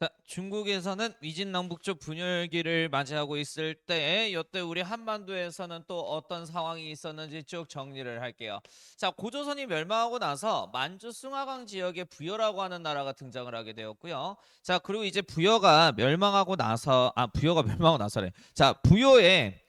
자, 중국에서는 위진남북조 분열기를 맞이하고 있을 때 이때 우리 한반도에서는 또 어떤 상황이 있었는지 쭉 정리를 할게요. 자, 고조선이 멸망하고 나서 만주 숭하강 지역에 부여라고 하는 나라가 등장을 하게 되었고요. 자, 그리고 이제 부여가 멸망하고 나서 부여가 멸망하고 나서래. 자, 부여에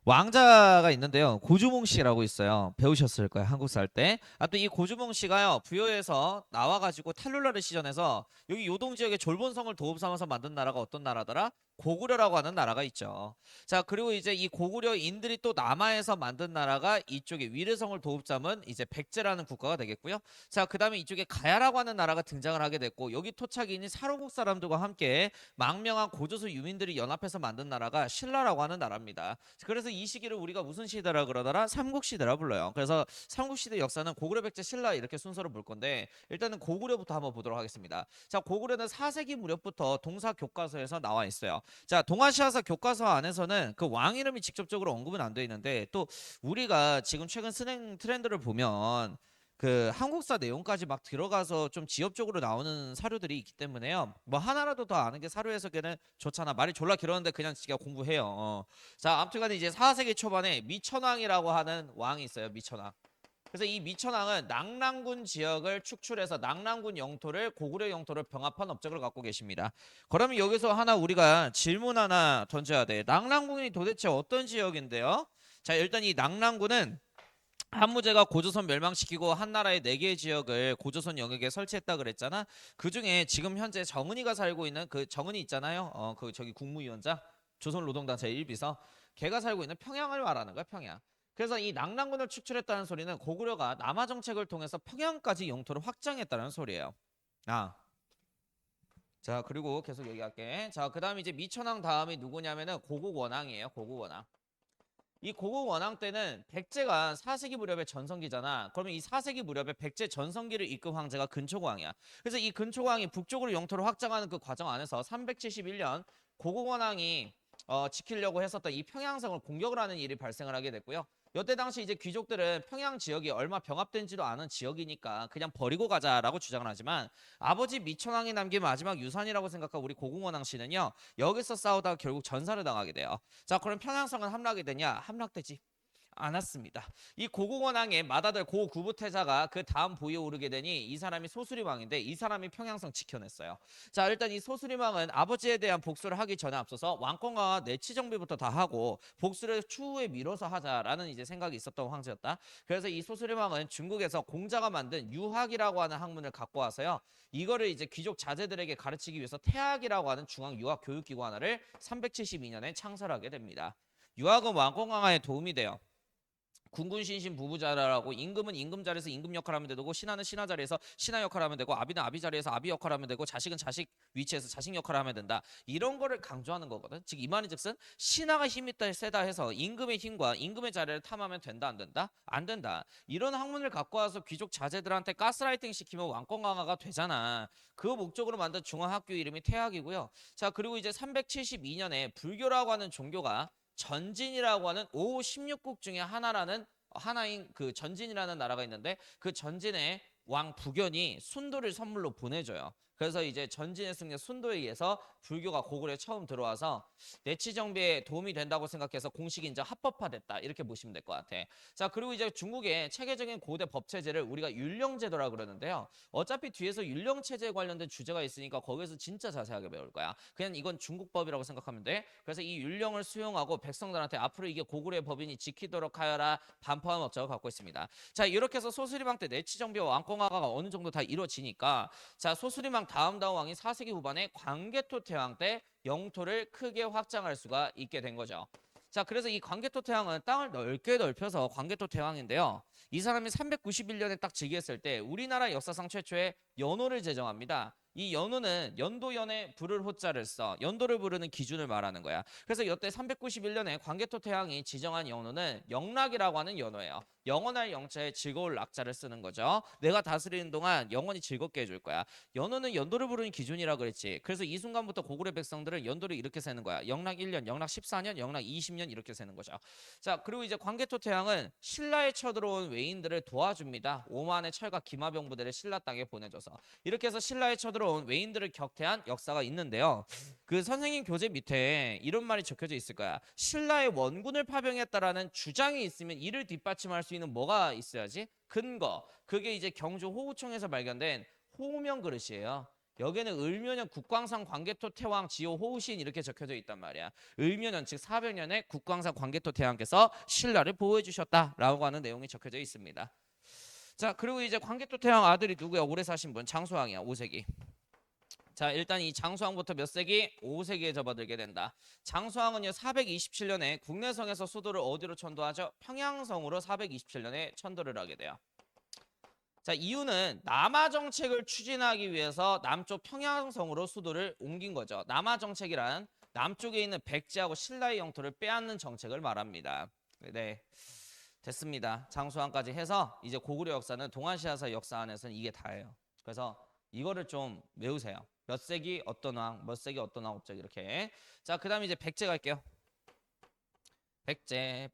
왕자가 있는데요. 고주몽 씨라고 있어요. 배우셨을 거예요. 한국 살 때. 아무튼 이 고주몽 씨가요. 부여에서 나와가지고 탈룰라를 시전해서 여기 요동 지역의 졸본성을 도읍 삼아서 만든 나라가 어떤 나라더라? 고구려라고 하는 나라가 있죠. 자, 그리고 이제 이 고구려인들이 또 남하에서 만든 나라가 이쪽에 위르성을 도읍 삼은 이제 백제라는 국가가 되겠고요. 자, 그다음에 이쪽에 가야라고 하는 나라가 등장을 하게 됐고 여기 토착인이 사로국 사람들과 함께 망명한 고조선 유민들이 연합해서 만든 나라가 신라라고 하는 나라입니다. 그래서 이 시기를 우리가 무슨 시대라 그러더라? 삼국시대라 불러요. 그래서 삼국시대 역사는 고구려, 백제, 신라 이렇게 순서로 볼 건데 일단은 고구려부터 한번 보도록 하겠습니다. 자, 고구려는 4세기 무렵부터 동사 교과서에서 나와 있어요. 자, 동아시아사 교과서 안에서는 그 왕 이름이 직접적으로 언급은 안 돼 있는데 또 우리가 지금 최근 스낵 트렌드를 보면 그 한국사 내용까지 막 들어가서 좀 지엽적으로 나오는 사료들이 있기 때문에요. 뭐 하나라도 더 아는 게 사료 해석에는 좋잖아. 말이 졸라 길었는데 그냥 지가 공부해요. 자, 아무튼간에 이제 4세기 초반에 미천왕이라고 하는 왕이 있어요. 미천왕. 그래서 이 미천왕은 낙랑군 지역을 축출해서 낙랑군 영토를 고구려 영토를 병합한 업적을 갖고 계십니다. 그러면 여기서 하나 우리가 질문 하나 던져야 돼. 낙랑군이 도대체 어떤 지역인데요? 자, 일단 이 낙랑군은 한무제가 고조선 멸망시키고 한나라의 4개의 지역을 고조선 영역에 설치했다 그랬잖아. 그중에 지금 현재 정은이가 살고 있는 그 정은이 있잖아요. 그 저기 국무위원장 조선노동단체 1비서 걔가 살고 있는 평양을 말하는 거야, 평양. 그래서 이 낙랑군을 축출했다는 소리는 고구려가 남하 정책을 통해서 평양까지 영토를 확장했다는 소리예요. 아. 자, 그리고 계속 얘기할게. 자, 그다음에 이제 미천왕 다음이 누구냐면은 고국원왕이에요. 고국원왕. 이 고국 원왕 때는 백제가 4세기 무렵의 전성기잖아. 그러면 이 4세기 무렵에 백제 전성기를 이끈 황제가 근초고왕이야. 그래서 이 근초고왕이 북쪽으로 영토를 확장하는 그 과정 안에서 371년 고국 원왕이 지키려고 했었던 이 평양성을 공격을 하는 일이 발생을 하게 됐고요. 이때 당시 이제 귀족들은 평양 지역이 얼마 병합된지도 않은 지역이니까 그냥 버리고 가자라고 주장을 하지만 아버지 미천왕이 남긴 마지막 유산이라고 생각한 우리 고궁원왕 씨는요. 여기서 싸우다가 결국 전사를 당하게 돼요. 자, 그럼 평양성은 함락이 되냐? 함락되지 않았습니다. 이 고궁원왕의 맏아들 고구부태자가 그 다음 부위에 오르게 되니 이 사람이 소수리왕인데 이 사람이 평양성 지켜냈어요. 자, 일단 이 소수리왕은 아버지에 대한 복수를 하기 전에 앞서서 왕권과 내치 정비부터 다 하고 복수를 추후에 미뤄서 하자라는 이제 생각이 있었던 황제였다. 그래서 이 소수리왕은 중국에서 공자가 만든 유학이라고 하는 학문을 갖고 와서요. 이거를 이제 귀족 자제들에게 가르치기 위해서 태학이라고 하는 중앙 유학 교육기관 하나를 372년에 창설하게 됩니다. 유학은 왕권 강화에 도움이 돼요. 군군 신신 부부자라고 임금은 임금 자리에서 임금 역할을 하면 되고 신하는 신하 자리에서 신하 역할을 하면 되고 아비는 아비 자리에서 아비 역할을 하면 되고 자식은 자식 위치에서 자식 역할을 하면 된다. 이런 거를 강조하는 거거든. 즉 이 말인즉슨 신하가 힘이 있다 세다 해서 임금의 힘과 임금의 자리를 탐하면 된다 안 된다? 안 된다. 이런 학문을 갖고 와서 귀족 자제들한테 가스라이팅 시키면 왕권 강화가 되잖아. 그 목적으로 만든 중앙학교 이름이 태학이고요. 자, 그리고 이제 372년에 불교라고 하는 종교가 전진이라고 하는 오 16국 중에 하나인 그 전진이라는 나라가 있는데 그 전진의 왕 부견이 순도를 선물로 보내줘요. 그래서 이제 전진의 승려 순도에 의해서 불교가 고구려에 처음 들어와서 내치 정비에 도움이 된다고 생각해서 공식 인정 합법화됐다 이렇게 보시면 될 것 같아. 자, 그리고 이제 중국의 체계적인 고대 법 체제를 우리가 율령제도라 그러는데요. 어차피 뒤에서 율령 체제에 관련된 주제가 있으니까 거기서 진짜 자세하게 배울 거야. 그냥 이건 중국법이라고 생각하면 돼. 그래서 이 율령을 수용하고 백성들한테 앞으로 이게 고구려의 법인이 지키도록 하여라 반포한 업적을 갖고 있습니다. 자, 이렇게 해서 소수리망 때 내치 정비와 왕권화가 어느 정도 다 이루어지니까 자, 소수리망 다음 왕이 4세기 후반에 광개토 태왕 때 영토를 크게 확장할 수가 있게 된 거죠. 자, 그래서 이 광개토 태왕은 땅을 넓게 넓혀서 광개토 태왕인데요. 이 사람이 391년에 딱 즉위했을 때 우리나라 역사상 최초의 연호를 제정합니다. 이 연호는 연도연에 부를 호자를 써 연도를 부르는 기준을 말하는 거야. 그래서 이때 391년에 광개토 태왕이 지정한 연호는 영락이라고 하는 연호예요. 영원할 영자에 즐거울 낙자를 쓰는 거죠. 내가 다스리는 동안 영원히 즐겁게 해줄 거야. 연호는 연도를 부르는 기준이라 그랬지. 그래서 이 순간부터 고구려 백성들은 연도를 이렇게 세는 거야. 영락 1년, 영락 14년, 영락 20년 이렇게 세는 거죠. 자, 그리고 이제 광개토 태양은 신라에 쳐들어온 외인들을 도와줍니다. 오만의 철과 기마병 부대를 신라 땅에 보내줘서 이렇게 해서 신라에 쳐들어온 외인들을 격퇴한 역사가 있는데요. 그 선생님 교재 밑에 이런 말이 적혀져 있을 거야. 신라의 원군을 파병했다라는 주장이 있으면 이를 뒷받침할 수 있는 뭐가 있어야지? 근거. 그게 이제 경주 호우청에서 발견된 호우명 그릇이에요. 여기에는 을묘년 국광산 광개토 태왕 지호 호우신 이렇게 적혀져 있단 말이야. 을묘년 즉 400년에 국광산 광개토 태왕께서 신라를 보호해 주셨다라고 하는 내용이 적혀져 있습니다. 자, 그리고 이제 광개토 태왕 아들이 누구야? 오래 사신 분 장수왕이야. 5세기. 자, 일단 이 장수왕부터 몇 세기? 5세기에 접어들게 된다. 장수왕은요 427년에 국내성에서 수도를 어디로 천도하죠? 평양성으로 427년에 천도를 하게 돼요. 자, 이유는 남하 정책을 추진하기 위해서 남쪽 평양성으로 수도를 옮긴 거죠. 남하 정책이란 남쪽에 있는 백제하고 신라의 영토를 빼앗는 정책을 말합니다. 네, 됐습니다. 장수왕까지 해서 이제 고구려 역사는 동아시아사 역사 안에서는 이게 다예요. 그래서 이거를 좀 외우세요. 몇 세기 어떤 왕, 몇 세기 어떤 왕 업적 이렇게. 자, 그다음에 이제 백제 갈게요. 백제.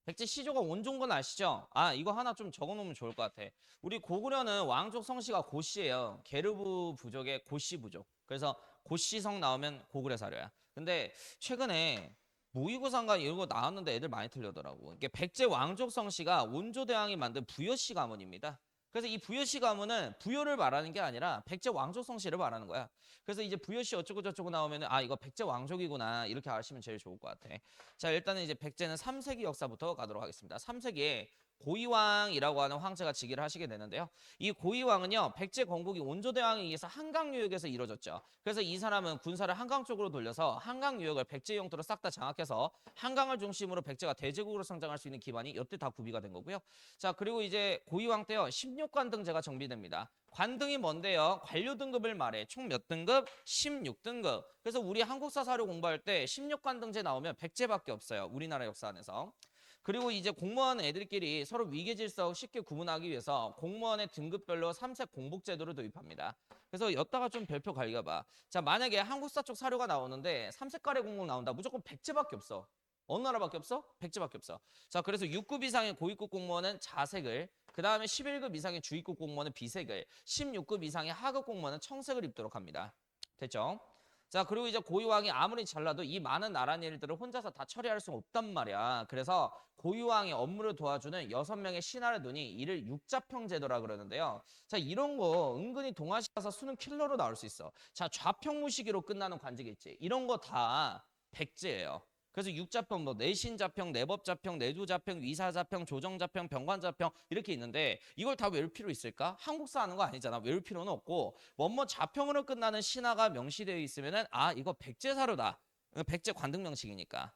백제 시조가 원조인 건 아시죠? 아, 이거 하나 좀 적어놓으면 좋을 것 같아. 우리 고구려는 왕족 성씨가 고씨예요. 게르부 부족의 고씨 부족. 그래서 고씨성 나오면 고구려 사료야. 근데 최근에 모의고사인가 이런 거 나왔는데 애들 많이 틀려더라고. 이게 백제 왕족 성씨가 원조대왕이 만든 부여씨 가문입니다. 그래서 이 부여씨 가문은 부여를 말하는 게 아니라 백제 왕족 성씨를 말하는 거야. 그래서 이제 부여씨 어쩌고 저쩌고 나오면 아 이거 백제 왕족이구나 이렇게 아시면 제일 좋을 것 같아. 자, 일단은 이제 백제는 3세기 역사부터 가도록 하겠습니다. 3세기에 고이왕이라고 하는 황제가 즉위를 하시게 되는데요. 이 고이왕은요 백제 건국이 원조대왕에 의해서 한강 유역에서 이루어졌죠. 그래서 이 사람은 군사를 한강 쪽으로 돌려서 한강 유역을 백제 영토로 싹 다 장악해서 한강을 중심으로 백제가 대제국으로 성장할 수 있는 기반이 이때 다 구비가 된 거고요. 자, 그리고 이제 고이왕 때요 16관등제가 정비됩니다. 관등이 뭔데요? 관료 등급을 말해. 총 몇 등급? 16등급. 그래서 우리 한국사 사료 공부할 때 16관등제 나오면 백제밖에 없어요. 우리나라 역사 안에서. 그리고 이제 공무원 애들끼리 서로 위계질서 쉽게 구분하기 위해서 공무원의 등급별로 3색 공복제도를 도입합니다. 그래서 여따가 좀 별표 갈겨봐. 자, 만약에 한국사 쪽 사료가 나오는데 3색깔의 공복 나온다. 무조건 백제밖에 없어. 어느 나라밖에 없어? 백제밖에 없어. 자, 그래서 6급 이상의 고위급 공무원은 자색을, 그 다음에 11급 이상의 주위급 공무원은 비색을, 16급 이상의 하급 공무원은 청색을 입도록 합니다. 됐죠? 자, 그리고 이제 고유왕이 아무리 잘나도 이 많은 나란 일들을 혼자서 다 처리할 수 없단 말이야. 그래서 고유왕의 업무를 도와주는 6명의 신하를 두니 이를 육자평 제도라 그러는데요. 자, 이런 거 은근히 동아시아에서 수능 킬러로 나올 수 있어. 자, 좌평무시기로 끝나는 관직이 있지. 이런 거 다 백제예요. 그래서 육자평, 뭐 내신자평, 내법자평, 내조자평, 위사자평, 조정자평, 병관자평 이렇게 있는데 이걸 다 외울 필요 있을까? 한국사 하는 거 아니잖아. 외울 필요는 없고 뭐뭐 자평으로 끝나는 신하가 명시되어 있으면은 아 이거 백제사료다. 백제 관등 명칭이니까.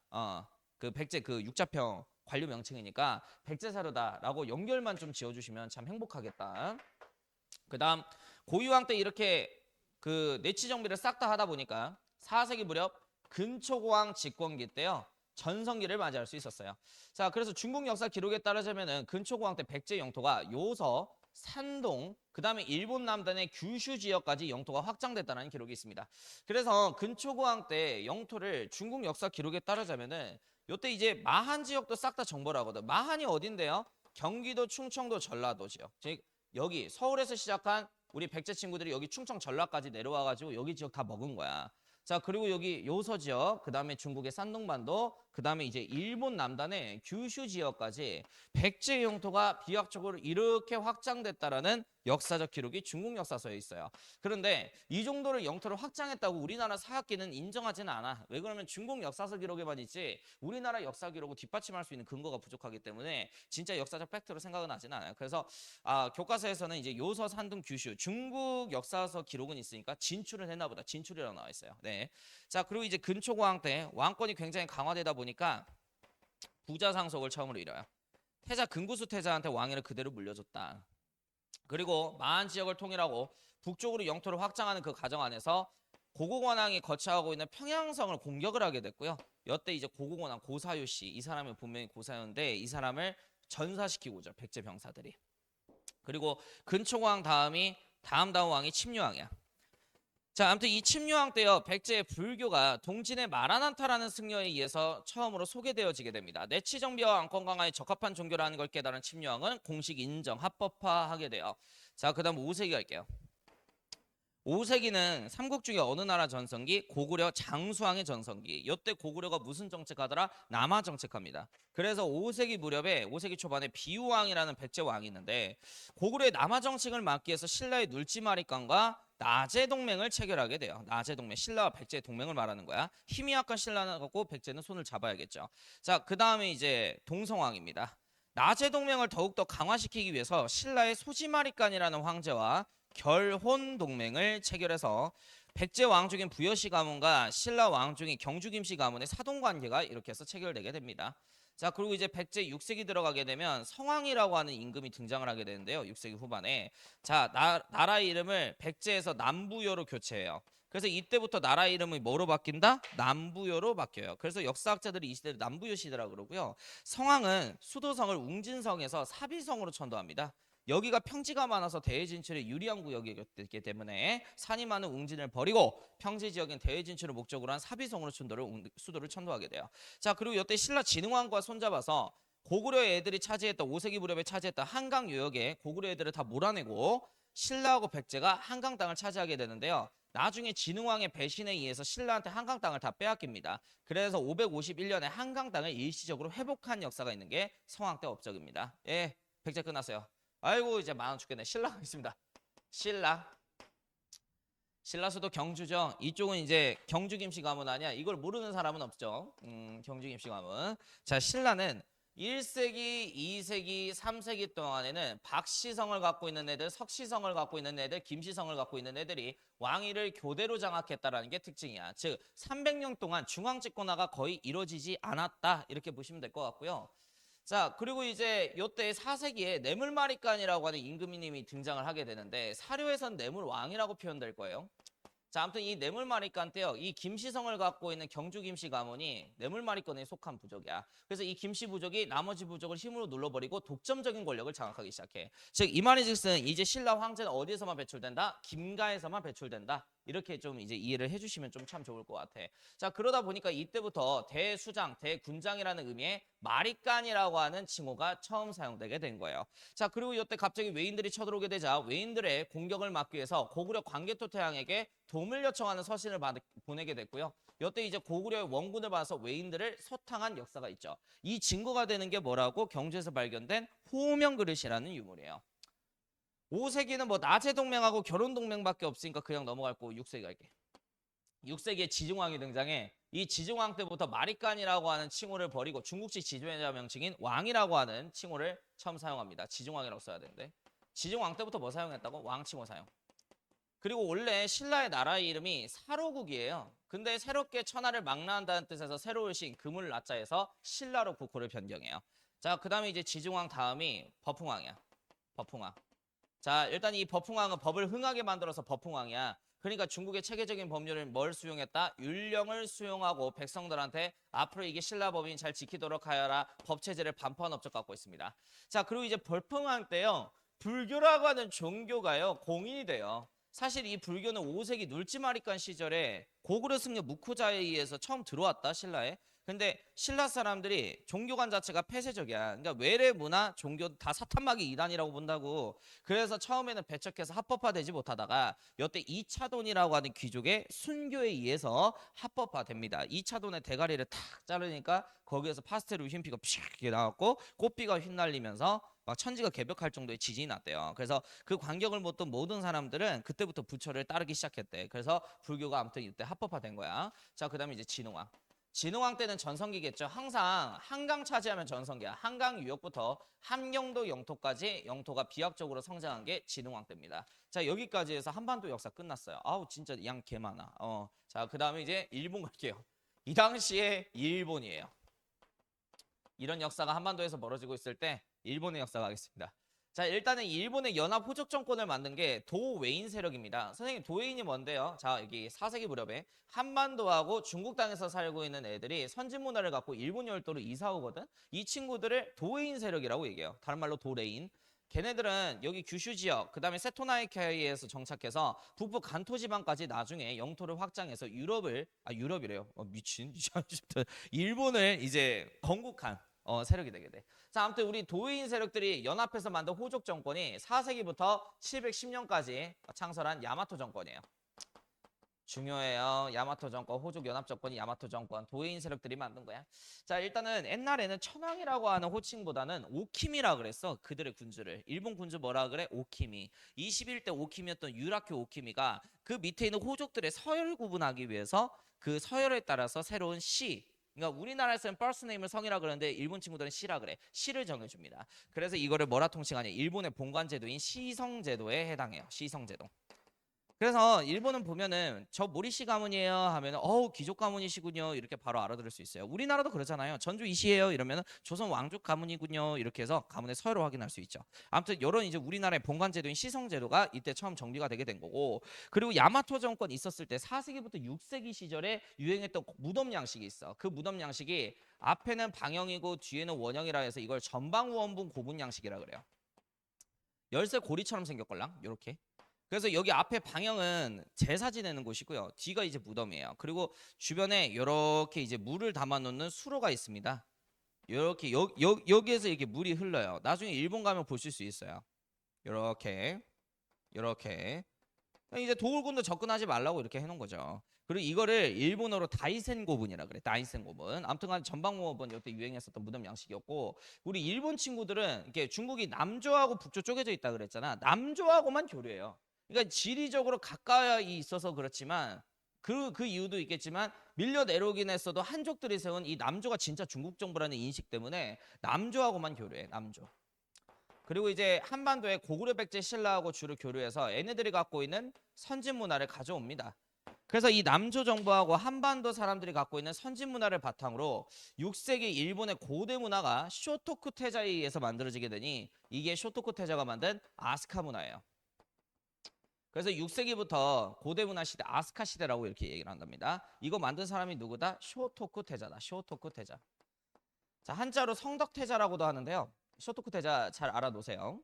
그 백제 그 육자평 관료 명칭이니까 백제사료다라고 연결만 좀 지어주시면 참 행복하겠다. 그다음 고유왕 때 이렇게 그 내치 정비를 싹 다 하다 보니까 4세기 무렵 근초고왕 집권기 때요. 전성기를 맞이할 수 있었어요. 자, 그래서 중국 역사 기록에 따르자면은 근초고왕 때 백제 영토가 요서, 산동, 그 다음에 일본 남단의 규슈 지역까지 영토가 확장됐다는 기록이 있습니다. 그래서 근초고왕 때 영토를 중국 역사 기록에 따르자면은 요때 이제 마한 지역도 싹 다 정벌 하거든. 마한이 어딘데요? 경기도, 충청도, 전라도 지역. 즉 여기 서울에서 시작한 우리 백제 친구들이 여기 충청 전라까지 내려와가지고 여기 지역 다 먹은 거야. 자, 그리고 여기 요서 지역, 그 다음에 중국의 산둥반도, 그 다음에 이제 일본 남단의 규슈 지역까지 백제 영토가 비약적으로 이렇게 확장됐다라는 역사적 기록이 중국 역사서에 있어요. 그런데 이 정도로 영토를 확장했다고 우리나라 사학기는 인정하지는 않아. 왜 그러면 중국 역사서 기록에만 있지 우리나라 역사 기록을 뒷받침할 수 있는 근거가 부족하기 때문에 진짜 역사적 팩트로 생각은 하지는 않아요. 그래서 교과서에서는 이제 요서, 산둥, 규슈 중국 역사서 기록은 있으니까 진출을 했나 보다. 진출이라고 나와 있어요. 네. 자, 그리고 이제 근초고왕 때 왕권이 굉장히 강화되다 보니까 부자 상속을 처음으로 이뤄요. 태자 근구수 태자한테 왕위를 그대로 물려줬다. 그리고 마한 지역을 통일하고 북쪽으로 영토를 확장하는 그 과정 안에서 고국원왕이 거처하고 있는 평양성을 공격을 하게 됐고요. 이때 이제 고국원왕 고사유씨, 이 사람이 분명히 고사였는데 이 사람을 전사시키고죠. 백제 병사들이. 그리고 근초왕 다음 왕이 침류왕이야. 자, 아무튼 이 침류왕 때요, 백제의 불교가 동진의 마라난타라는 승려에 의해서 처음으로 소개되어지게 됩니다. 내치정비와 왕권 강화에 적합한 종교라는 걸 깨달은 침류왕은 공식 인정, 합법화하게 돼요. 자, 그다음 5세기 갈게요. 5세기는 삼국 중에 어느 나라 전성기? 고구려 장수왕의 전성기. 이때 고구려가 무슨 정책하더라? 남하 정책합니다. 그래서 5세기 무렵에 5세기 초반에 비우왕이라는 백제 왕이 있는데 고구려의 남하 정책을 막기 위해서 신라의 눌지마리간과 나제 동맹을 체결하게 돼요. 나제 동맹, 신라와 백제의 동맹을 말하는 거야. 힘이 약한 신라하고 백제는 손을 잡아야겠죠. 자, 그 다음에 이제 동성왕입니다. 나제 동맹을 더욱더 강화시키기 위해서 신라의 소지마리간이라는 황제와 결혼 동맹을 체결해서 백제 왕족인 부여시 가문과 신라 왕족인 경주 김씨 가문의 사돈 관계가 이렇게 해서 체결되게 됩니다. 자, 그리고 이제 백제 6세기 들어가게 되면 성왕이라고 하는 임금이 등장을 하게 되는데요. 6세기 후반에. 자, 나라의 이름을 백제에서 남부여로 교체해요. 그래서 이때부터 나라 이름이 뭐로 바뀐다? 남부여로 바뀌어요. 그래서 역사학자들이 이 시대를 남부여 시대라고 그러고요. 성왕은 수도성을 웅진성에서 사비성으로 천도합니다. 여기가 평지가 많아서 대외 진출에 유리한 구역이기 때문에 산이 많은 웅진을 버리고 평지 지역인 대외 진출을 목적으로 한 사비성으로 수도를 천도하게 돼요. 자, 그리고 이때 신라 진흥왕과 손잡아서 고구려 애들이 차지했던 5세기 무렵에 차지했던 한강 유역에 고구려 애들을 다 몰아내고 신라하고 백제가 한강 땅을 차지하게 되는데요. 나중에 진흥왕의 배신에 의해서 신라한테 한강 땅을 다 빼앗깁니다. 그래서 551년에 한강 땅을 일시적으로 회복한 역사가 있는 게 성왕 때 업적입니다. 예, 백제 끝났어요. 아이고 이제 많아 죽겠네. 신라 가겠습니다. 신라 수도 경주죠. 이쪽은 이제 경주 김씨 가문 아니야. 이걸 모르는 사람은 없죠. 경주 김씨 가문. 자, 신라는 1세기, 2세기, 3세기 동안에는 박시성을 갖고 있는 애들, 석시성을 갖고 있는 애들, 김시성을 갖고 있는 애들이 왕위를 교대로 장악했다라는 게 특징이야. 즉 300년 동안 중앙 집권화가 거의 이루어지지 않았다. 이렇게 보시면 될 것 같고요. 자, 그리고 이제 요때 4세기에 뇌물마리간이라고 하는 임금님이 등장을 하게 되는데 사료에선 뇌물왕이라고 표현될 거예요. 자, 아무튼 이 뇌물마리간 때요. 이 김시성을 갖고 있는 경주 김씨 가문이 뇌물마리간에 속한 부족이야. 그래서 이 김씨 부족이 나머지 부족을 힘으로 눌러버리고 독점적인 권력을 장악하기 시작해. 즉 이 말인즉슨 이제 신라 황제는 어디에서만 배출된다? 김가에서만 배출된다. 이렇게 좀 이제 이해를 해주시면 좀 참 좋을 것 같아. 자, 그러다 보니까 이때부터 대수장, 대군장이라는 의미의 마리간이라고 하는 칭호가 처음 사용되게 된 거예요. 자, 그리고 이때 갑자기 외인들이 쳐들어오게 되자 외인들의 공격을 막기 위해서 고구려 광개토태왕에게 도움을 요청하는 서신을 보내게 됐고요. 이때 이제 고구려의 원군을 받아서 외인들을 소탕한 역사가 있죠. 이 증거가 되는 게 뭐라고? 경주에서 발견된 호명 그릇이라는 유물이에요. 5세기는 뭐 나제 동맹하고 결혼 동맹밖에 없으니까 그냥 넘어갈 거고 6세기 갈게. 6세기에 지중왕이 등장해. 이 지중왕 때부터 마리간이라고 하는 칭호를 버리고 중국식 지도자 명칭인 왕이라고 하는 칭호를 처음 사용합니다. 지중왕이라고 써야 되는데 지중왕 때부터 뭐 사용했다고? 왕칭호 사용. 그리고 원래 신라의 나라의 이름이 사로국이에요. 근데 새롭게 천하를 망라한다는 뜻에서 새로울 신 금을 나자에서 신라로 국호를 변경해요. 자, 그 다음에 이제 지중왕 다음이 버풍왕이야. 버풍왕. 자, 일단 이 버풍왕은 법을 흥하게 만들어서 버풍왕이야. 그러니까 중국의 체계적인 법률을 뭘 수용했다? 율령을 수용하고 백성들한테 앞으로 이게 신라법인 잘 지키도록 하여라 법체제를 반포한 업적 갖고 있습니다. 자, 그리고 이제 버풍왕 때요. 불교라고 하는 종교가요. 공인이 돼요. 사실 이 불교는 5세기 눌지마리간 시절에 고구려 승려 무코자에 의해서 처음 들어왔다, 신라에. 근데 신라 사람들이 종교관 자체가 폐쇄적이야. 그러니까 외래 문화, 종교 다 사탄마귀 이단이라고 본다고. 그래서 처음에는 배척해서 합법화되지 못하다가 여태 이차돈이라고 하는 귀족의 순교에 의해서 합법화됩니다. 이차돈의 대가리를 탁 자르니까 거기에서 파스텔로 흰피가 픽 나왔고 꽃비가 휘날리면서 막 천지가 개벽할 정도의 지진이 났대요. 그래서 그 광경을 보던 모든 사람들은 그때부터 부처를 따르기 시작했대. 그래서 불교가 아무튼 이때 합법화된 거야. 자, 그다음에 이제 진흥왕. 진흥왕 때는 전성기겠죠. 항상 한강 차지하면 전성기야. 한강 유역부터 함경도 영토까지 영토가 비약적으로 성장한 게 진흥왕 때입니다. 자, 여기까지 해서 한반도 역사 끝났어요. 아우 진짜 양 개 많아. 자, 그다음에 이제 일본 갈게요. 이 당시에 일본이에요. 이런 역사가 한반도에서 벌어지고 있을 때 일본의 역사가 하겠습니다. 자, 일단은 일본의 연합 호족 정권을 만든 게 도웨인 세력입니다. 선생님, 도웨인이 뭔데요? 자, 여기 4세기 무렵에 한반도하고 중국 땅에서 살고 있는 애들이 선진 문화를 갖고 일본 열도로 이사 오거든. 이 친구들을 도웨인 세력이라고 얘기해요. 다른 말로 도레인. 걔네들은 여기 규슈 지역, 그다음에 세토나이카이에서 정착해서 북부 간토 지방까지 나중에 영토를 확장해서 유럽이래요. 미친. 일본을 이제 건국한 세력이 되게 돼. 자, 아무튼 우리 도웨인 세력들이 연합해서 만든 호족 정권이 4세기부터 710년까지 창설한 야마토 정권이에요. 중요해요. 야마토 정권, 호족 연합 정권이 야마토 정권, 도웨인 세력들이 만든 거야. 자, 일단은 옛날에는 천황이라고 하는 호칭보다는 오키미라 그랬어. 그들의 군주를. 일본 군주 뭐라 그래? 오키미. 21대 오키미였던 유라큐 오키미가 그 밑에 있는 호족들의 서열 구분하기 위해서 그 서열에 따라서 새로운 시, 그러니까 우리나라에서는 first name을 성이라 그러는데 일본 친구들은 시라 그래. 시를 정해줍니다. 그래서 이거를 뭐라 통칭하냐? 일본의 본관 제도인 시성 제도에 해당해요. 시성 제도. 그래서 일본은 보면은 저 모리씨 가문이에요 하면은 귀족 가문이시군요 이렇게 바로 알아들을 수 있어요. 우리나라도 그렇잖아요. 전주 이시예요 이러면은 조선 왕족 가문이군요 이렇게 해서 가문의 서열을 확인할 수 있죠. 아무튼 이런 이제 우리나라의 본관 제도인 시성 제도가 이때 처음 정리가 되게 된 거고, 그리고 야마토 정권 있었을 때 4세기부터 6세기 시절에 유행했던 무덤 양식이 있어. 그 무덤 양식이 앞에는 방형이고 뒤에는 원형이라 해서 이걸 전방원분 고분 양식이라 그래요. 열쇠 고리처럼 생겼걸랑 이렇게. 그래서 여기 앞에 방향은 제사 지내는 곳이고요. 뒤가 이제 무덤이에요. 그리고 주변에 이렇게 이제 물을 담아 놓는 수로가 있습니다. 이렇게 여기에서 이렇게 물이 흘러요. 나중에 일본 가면 보실 수 있어요. 이렇게 이제 도울군도 접근하지 말라고 이렇게 해놓은 거죠. 그리고 이거를 일본어로 다이센 고분이라 그래. 다이센 고분. 아무튼간 전방모범은 이때 유행했었던 무덤 양식이었고, 우리 일본 친구들은 이렇게 중국이 남조하고 북조 쪼개져 있다 그랬잖아. 남조하고만 교류해요. 그러니까 지리적으로 가까이 있어서 그렇지만 그 이유도 있겠지만 밀려 내려오긴 했어도 한족들이 세운 이 남조가 진짜 중국 정부라는 인식 때문에 남조하고만 교류해. 남조. 그리고 이제 한반도에 고구려 백제 신라하고 주로 교류해서 얘네들이 갖고 있는 선진 문화를 가져옵니다. 그래서 이 남조 정부하고 한반도 사람들이 갖고 있는 선진 문화를 바탕으로 6세기 일본의 고대 문화가 쇼토쿠 태자에 의해서 만들어지게 되니 이게 쇼토쿠 태자가 만든 아스카 문화예요. 그래서 6세기부터 고대 문화 시대 아스카 시대라고 이렇게 얘기를 한답니다. 이거 만든 사람이 누구다? 쇼토쿠 태자다. 쇼토쿠 태자. 자, 한자로 성덕 태자라고도 하는데요. 쇼토쿠 태자 잘 알아놓으세요.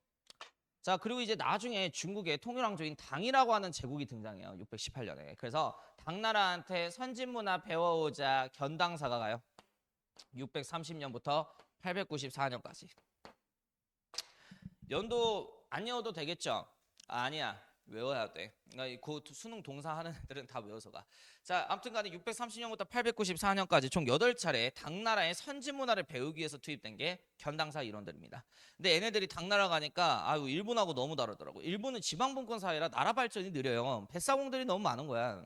자, 그리고 이제 나중에 중국의 통일왕조인 당이라고 하는 제국이 등장해요. 618년에. 그래서 당나라한테 선진문화 배워오자 견당사가 가요. 630년부터 894년까지. 연도 안 외워도 되겠죠? 아니야. 외워야 돼. 그러니까 그 수능 동사 하는 애들은 다 외워서 가. 자, 아무튼 간에 630년부터 894년까지 총 8차례 당나라의 선진 문화를 배우기 위해서 투입된 게 견당사 일원들입니다. 근데 얘네들이 당나라 가니까 일본하고 너무 다르더라고. 일본은 지방 분권 사회라 나라 발전이 느려요. 뱃사공들이 너무 많은 거야.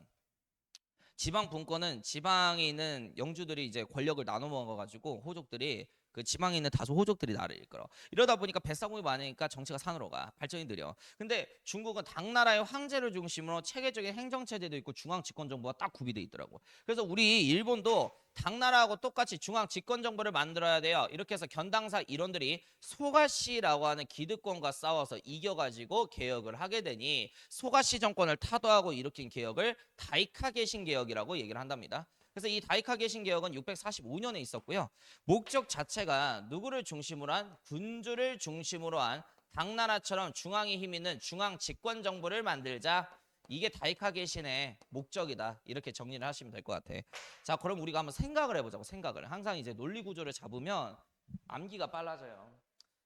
지방 분권은 지방에 있는 영주들이 이제 권력을 나눠 먹어가지고 호족들이 그 지방에 있는 다수 호족들이 나를 이끌어. 이러다 보니까 뱃사공이 많으니까 정치가 산으로 가. 발전이 느려. 근데 중국은 당나라의 황제를 중심으로 체계적인 행정체제도 있고 중앙 집권 정부가 딱 구비돼 있더라고. 그래서 우리 일본도 당나라하고 똑같이 중앙 집권 정부를 만들어야 돼요. 이렇게 해서 견당사 일원들이 소가시라고 하는 기득권과 싸워서 이겨가지고 개혁을 하게 되니 소가시 정권을 타도하고 일으킨 개혁을 다이카게신 개혁이라고 얘기를 한답니다. 그래서 이 다이카게신 개혁은 645년에 있었고요. 목적 자체가 누구를 중심으로 한? 군주를 중심으로 한 당나라처럼 중앙에 힘 있는 중앙 집권 정부를 만들자. 이게 다이카게신의 목적이다. 이렇게 정리를 하시면 될 것 같아. 자, 그럼 우리가 한번 생각을 해보자고. 생각을. 항상 이제 논리 구조를 잡으면 암기가 빨라져요.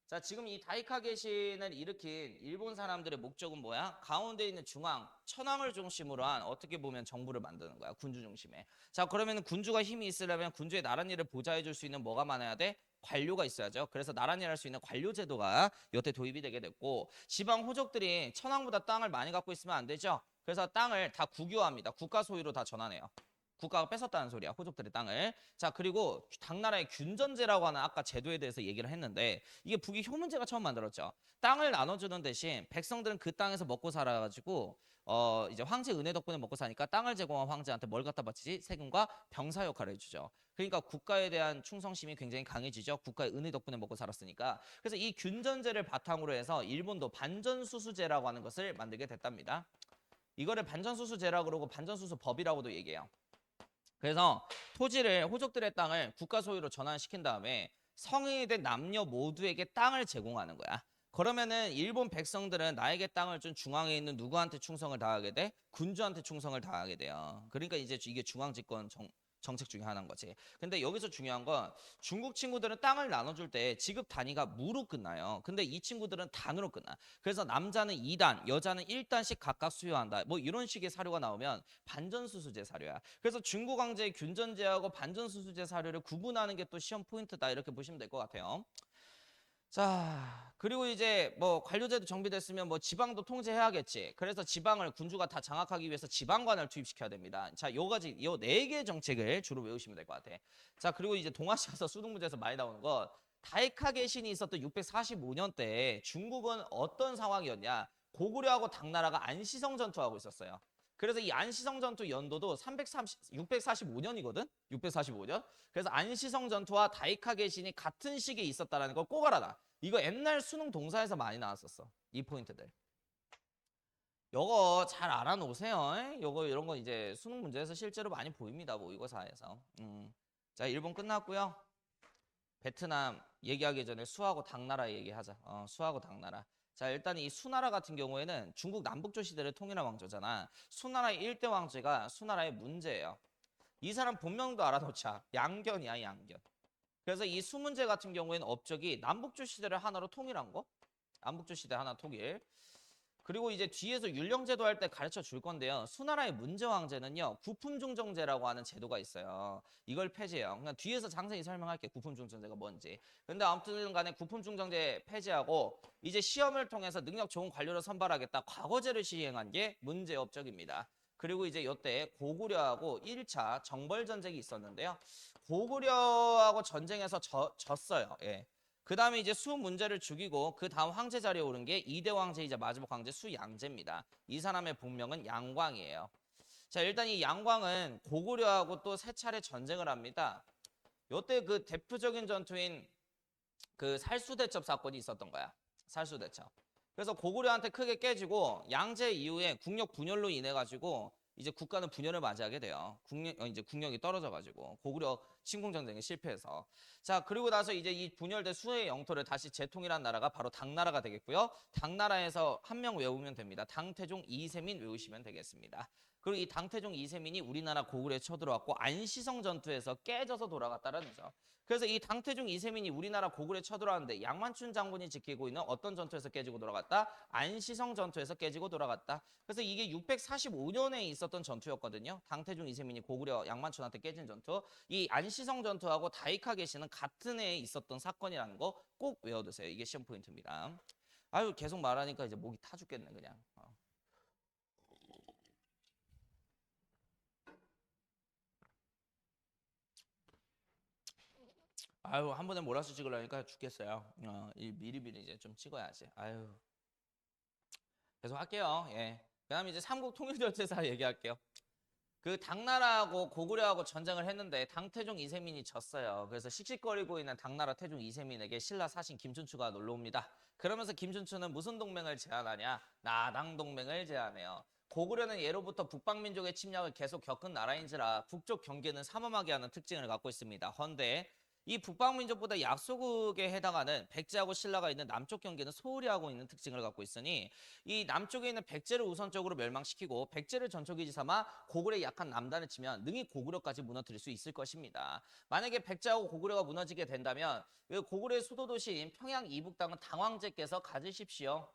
자, 지금 이 다이카게신을 일으킨 일본 사람들의 목적은 뭐야? 가운데 있는 중앙, 천황을 중심으로 한 어떻게 보면 정부를 만드는 거야. 군주 중심에. 자, 그러면 군주가 힘이 있으려면 군주의 나랏일을 보좌해 줄 수 있는 뭐가 많아야 돼? 관료가 있어야죠. 그래서 나랏일 할 수 있는 관료 제도가 여태 도입이 되게 됐고, 지방 호족들이 천황보다 땅을 많이 갖고 있으면 안 되죠. 그래서 땅을 다 국유화합니다. 국가 소유로 다 전환해요. 국가가 뺏었다는 소리야. 호족들의 땅을. 자, 그리고 당나라의 균전제라고 하는 아까 제도에 대해서 얘기를 했는데 이게 북이 효문제가 처음 만들었죠. 땅을 나눠주는 대신 백성들은 그 땅에서 먹고 살아가지고 이제 황제 은혜 덕분에 먹고 사니까 땅을 제공한 황제한테 뭘 갖다 바치지? 세금과 병사 역할을 해주죠. 그러니까 국가에 대한 충성심이 굉장히 강해지죠. 국가의 은혜 덕분에 먹고 살았으니까. 그래서 이 균전제를 바탕으로 해서 일본도 반전수수제라고 하는 것을 만들게 됐답니다. 이거를 반전수수제라고 그러고 반전수수법이라고도 얘기해요. 그래서 토지를 호족들의 땅을 국가 소유로 전환시킨 다음에 성인이 된 남녀 모두에게 땅을 제공하는 거야. 그러면은 일본 백성들은 나에게 땅을 준 중앙에 있는 누구한테 충성을 다하게 돼? 군주한테 충성을 다하게 돼요. 그러니까 이제 이게 중앙집권 정책 중에 하나인 거지. 근데 여기서 중요한 건 중국 친구들은 땅을 나눠줄 때 지급 단위가 무로 끝나요. 근데 이 친구들은 단으로 끝나. 그래서 남자는 2단, 여자는 1단씩 각각 수여한다. 뭐 이런 식의 사료가 나오면 반전수수제 사료야. 그래서 중국 황제의 균전제하고 반전수수제 사료를 구분하는 게 또 시험 포인트다. 이렇게 보시면 될 것 같아요. 자, 그리고 이제 뭐 관료제도 정비됐으면 뭐 지방도 통제해야겠지. 그래서 지방을 군주가 다 장악하기 위해서 지방관을 투입시켜야 됩니다. 자, 요 4개 정책을 주로 외우시면 될 것 같아. 자, 그리고 이제 동아시아에서 수능 문제에서 많이 나오는 건 다이카게 신이 있었던 645년 때 중국은 어떤 상황이었냐? 고구려하고 당나라가 안시성 전투하고 있었어요. 그래서 이 안시성 전투 연도도 645년이거든? 645년? 그래서 안시성 전투와 다이카게 신이 같은 시기에 있었다는 걸 꼭 알아라. 이거 옛날 수능 동사에서 많이 나왔었어. 이 포인트들. 요거 잘 알아놓으세요. 요거 이런 거 이제 수능 문제에서 실제로 많이 보입니다. 모의고사에서. 자, 일본 끝났고요. 베트남 얘기하기 전에 수하고 당나라 얘기하자. 수하고 당나라. 자, 일단 이 수나라 같은 경우에는 중국 남북조 시대를 통일한 왕조잖아. 수나라의 1대 왕제가 수나라의 문제예요. 이 사람 본명도 알아놓자. 양견이야, 양견. 그래서 이 수문제 같은 경우에는 업적이 남북조 시대를 하나로 통일한 거. 남북조 시대 하나 통일. 그리고 이제 뒤에서 율령제도 할 때 가르쳐 줄 건데요. 수나라의 문제왕제는요. 구품중정제라고 하는 제도가 있어요. 이걸 폐지해요. 그냥 뒤에서 자세히 설명할게. 구품중정제가 뭔지. 근데 아무튼 간에 구품중정제 폐지하고 이제 시험을 통해서 능력 좋은 관료를 선발하겠다. 과거제를 시행한 게 문제업적입니다. 그리고 이제 이때 고구려하고 1차 정벌전쟁이 있었는데요. 고구려하고 전쟁에서 졌어요. 예. 그 다음에 이제 수 문제를 죽이고 그 다음 황제 자리에 오른 게 2대 황제이자 마지막 황제 수양제입니다. 이 사람의 본명은 양광이에요. 자, 일단 이 양광은 고구려하고 또 3차례 전쟁을 합니다. 요때 그 대표적인 전투인 그 살수대첩 사건이 있었던 거야. 살수대첩. 그래서 고구려한테 크게 깨지고 양제 이후에 국력 분열로 인해 가지고 이제 국가는 분열을 맞이하게 돼요. 이제 국력이 떨어져가지고 고구려 침공전쟁에 실패해서. 자, 그리고 나서 이제 이 분열된 수의 영토를 다시 재통일한 나라가 바로 당나라가 되겠고요. 당나라에서 한 명 외우면 됩니다. 당태종 이세민 외우시면 되겠습니다. 그리고 이 당태종 이세민이 우리나라 고구려에 쳐들어왔고 안시성 전투에서 깨져서 돌아갔다라는 점. 그래서 이 당태종 이세민이 우리나라 고구려에 쳐들어왔는데 양만춘 장군이 지키고 있는 어떤 전투에서 깨지고 돌아갔다? 안시성 전투에서 깨지고 돌아갔다. 그래서 이게 645년에 있었던 전투였거든요. 당태종 이세민이 고구려 양만춘한테 깨진 전투. 이 안시성 전투하고 다이카게 신은 같은 해에 있었던 사건이라는 거 꼭 외워두세요. 이게 시험 포인트입니다. 아유, 계속 말하니까 이제 목이 타 죽겠네 그냥. 아유, 한 번에 몰아서 찍으려니까 죽겠어요. 미리미리 이제 좀 찍어야지. 아유. 계속 할게요. 예. 그다음에 이제 삼국 통일절제사 얘기할게요. 그 당나라하고 고구려하고 전쟁을 했는데 당태종 이세민이 졌어요. 그래서 씩씩거리고 있는 당나라 태종 이세민에게 신라 사신 김춘추가 놀러옵니다. 그러면서 김춘추는 무슨 동맹을 제안하냐? 나당 동맹을 제안해요. 고구려는 예로부터 북방민족의 침략을 계속 겪은 나라인지라 북쪽 경계는 삼엄하게 하는 특징을 갖고 있습니다. 헌데 이 북방민족보다 약소국에 해당하는 백제하고 신라가 있는 남쪽 경계는 소홀히 하고 있는 특징을 갖고 있으니 이 남쪽에 있는 백제를 우선적으로 멸망시키고 백제를 전초기지 삼아 고구려의 약한 남단을 치면 능히 고구려까지 무너뜨릴 수 있을 것입니다. 만약에 백제하고 고구려가 무너지게 된다면 고구려의 수도도시인 평양 이북 땅은 당황제께서 가지십시오.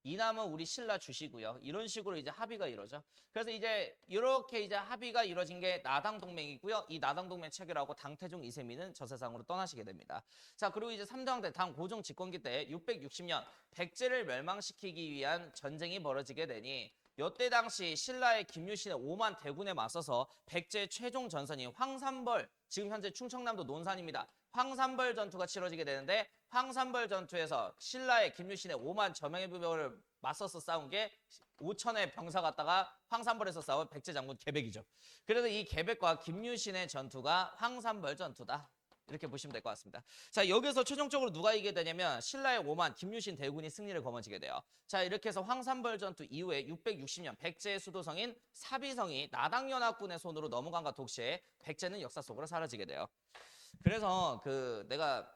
이 남은 우리 신라 주시고요. 이런 식으로 이제 합의가 이루어져. 그래서 이제 이렇게 이제 합의가 이루어진 게 나당 동맹이고요. 이 나당 동맹 체결하고 당태종 이세민은 저 세상으로 떠나시게 됩니다. 자, 그리고 이제 3대 당 고종 집권기 때 660년 백제를 멸망시키기 위한 전쟁이 벌어지게 되니 이때 당시 신라의 김유신의 5만 대군에 맞서서 백제의 최종 전선인 황산벌, 지금 현재 충청남도 논산입니다. 황산벌 전투가 치러지게 되는데 황산벌 전투에서 신라의 김유신의 5만 저명의 부병을 맞서서 싸운 게 5천의 병사 갔다가 황산벌에서 싸운 백제 장군 계백이죠. 그래서 이 계백과 김유신의 전투가 황산벌 전투다. 이렇게 보시면 될 것 같습니다. 자, 여기서 최종적으로 누가 이기게 되냐면 신라의 5만 김유신 대군이 승리를 거머쥐게 돼요. 자, 이렇게 해서 황산벌 전투 이후에 660년 백제의 수도성인 사비성이 나당연합군의 손으로 넘어간과 동시에 백제는 역사 속으로 사라지게 돼요. 그래서 내가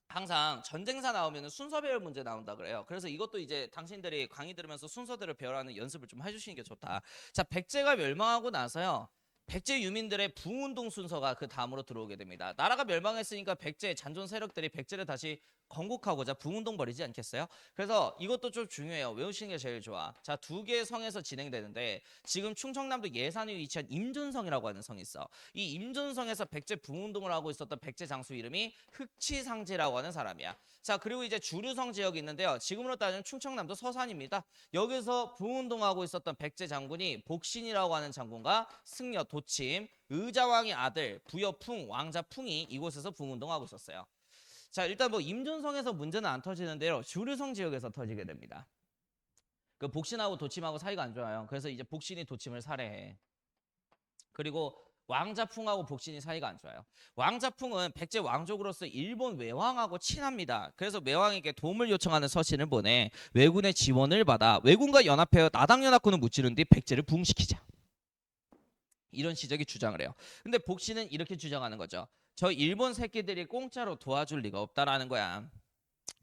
항상 전쟁사 나오면 순서 배열 문제 나온다 그래요. 그래서 이것도 이제 당신들이 강의 들으면서 순서대로 배열하는 연습을 좀 해주시는 게 좋다. 자, 백제가 멸망하고 나서요. 백제 유민들의 부운동 순서가 그 다음으로 들어오게 됩니다. 나라가 멸망했으니까 백제의 잔존 세력들이 백제를 다시 건국하고자 부운동 벌이지 않겠어요? 그래서 이것도 좀 중요해요. 외우시는 게 제일 좋아. 자, 두 개의 성에서 진행되는데 지금 충청남도 예산에 위치한 임준성이라고 하는 성이 있어. 이 임준성에서 백제 부운동을 하고 있었던 백제 장수 이름이 흑치상제라고 하는 사람이야. 자, 그리고 이제 주류성 지역이 있는데요. 지금으로 따지면 충청남도 서산입니다. 여기서 부운동하고 있었던 백제 장군이 복신이라고 하는 장군과 승려, 도침, 의자왕의 아들 부여풍, 왕자풍이 이곳에서 부운동하고 있었어요. 자, 일단 뭐 임준성에서 문제는 안 터지는데요. 주류성 지역에서 터지게 됩니다. 그 복신하고 도침하고 사이가 안 좋아요. 그래서 이제 복신이 도침을 살해해. 그리고 왕자풍하고 복신이 사이가 안 좋아요. 왕자풍은 백제 왕족으로서 일본 외왕하고 친합니다. 그래서 외왕에게 도움을 요청하는 서신을 보내 왜군의 지원을 받아 왜군과 연합하여 나당연합군을 무찌른 뒤 백제를 부흥시키자. 이런 시적이 주장을 해요. 근데 복신은 이렇게 주장하는 거죠. 저 일본 새끼들이 공짜로 도와줄 리가 없다라는 거야.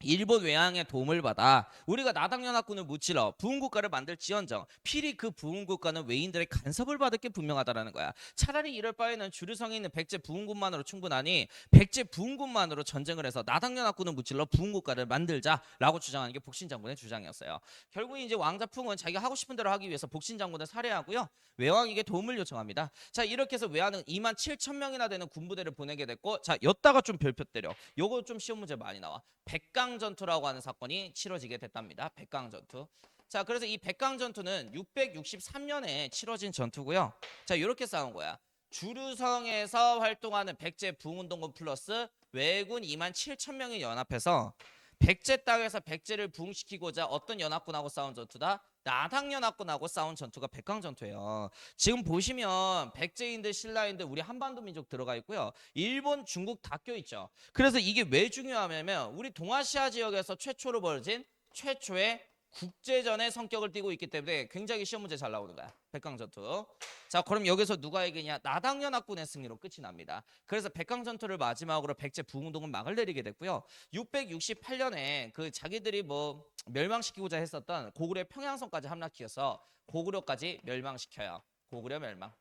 일본 외항의 도움을 받아 우리가 나당연합군을 무찔러 부흥국가를 만들지언정 필히 그 부흥국가는 외인들의 간섭을 받을 게 분명하다라는 거야. 차라리 이럴 바에는 주류성에 있는 백제 부흥군만으로 충분하니 백제 부흥군만으로 전쟁을 해서 나당연합군을 무찔러 부흥국가를 만들자라고 주장하는 게 복신 장군의 주장이었어요. 결국 이제 왕자풍은 자기가 하고 싶은 대로 하기 위해서 복신 장군을 살해하고요. 외왕에게 도움을 요청합니다. 자, 이렇게 해서 외왕은 2만 7천 명이나 되는 군부대를 보내게 됐고, 자, 여기다가 좀 별표 때려. 요거 좀 시험 문제 많이 나와. 백강전투라고 하는 사건이 치러지게 됐답니다. 백강전투. 자, 그래서 이 백강전투는 663년에 치러진 전투고요. 자, 이렇게 싸운 거야. 주류성에서 활동하는 백제 부흥운동군 플러스 왜군 2만 7천 명이 연합해서 백제 땅에서 백제를 부흥시키고자 어떤 연합군하고 싸운 전투다? 나당연합군하고 싸운 전투가 백강전투예요. 지금 보시면 백제인들, 신라인들, 우리 한반도 민족 들어가 있고요. 일본, 중국 다 껴있죠. 그래서 이게 왜 중요하냐면 우리 동아시아 지역에서 최초로 벌어진 최초의 국제전의 성격을 띠고 있기 때문에 굉장히 시험 문제 잘 나오는 거야. 백강전투. 자, 그럼 여기서 누가 이기냐? 나당연합군의 승리로 끝이 납니다. 그래서 백강전투를 마지막으로 백제 부흥동은 막을 내리게 됐고요. 668년에 그 자기들이 뭐 멸망시키고자 했었던 고구려 평양성까지 함락시켜서 고구려까지 멸망시켜요. 고구려 멸망.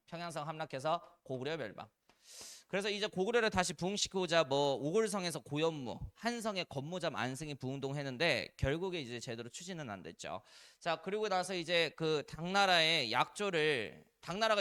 평양성 함락해서 고구려 멸망. 그래서 이제 고구려를 다시 부흥시키고자 뭐 오골성에서 고현무, 한성의 건무잠 안승이 부흥동했는데 결국에 이제 제대로 추진은 안 됐죠. 자, 그리고 나서 이제 그 당나라가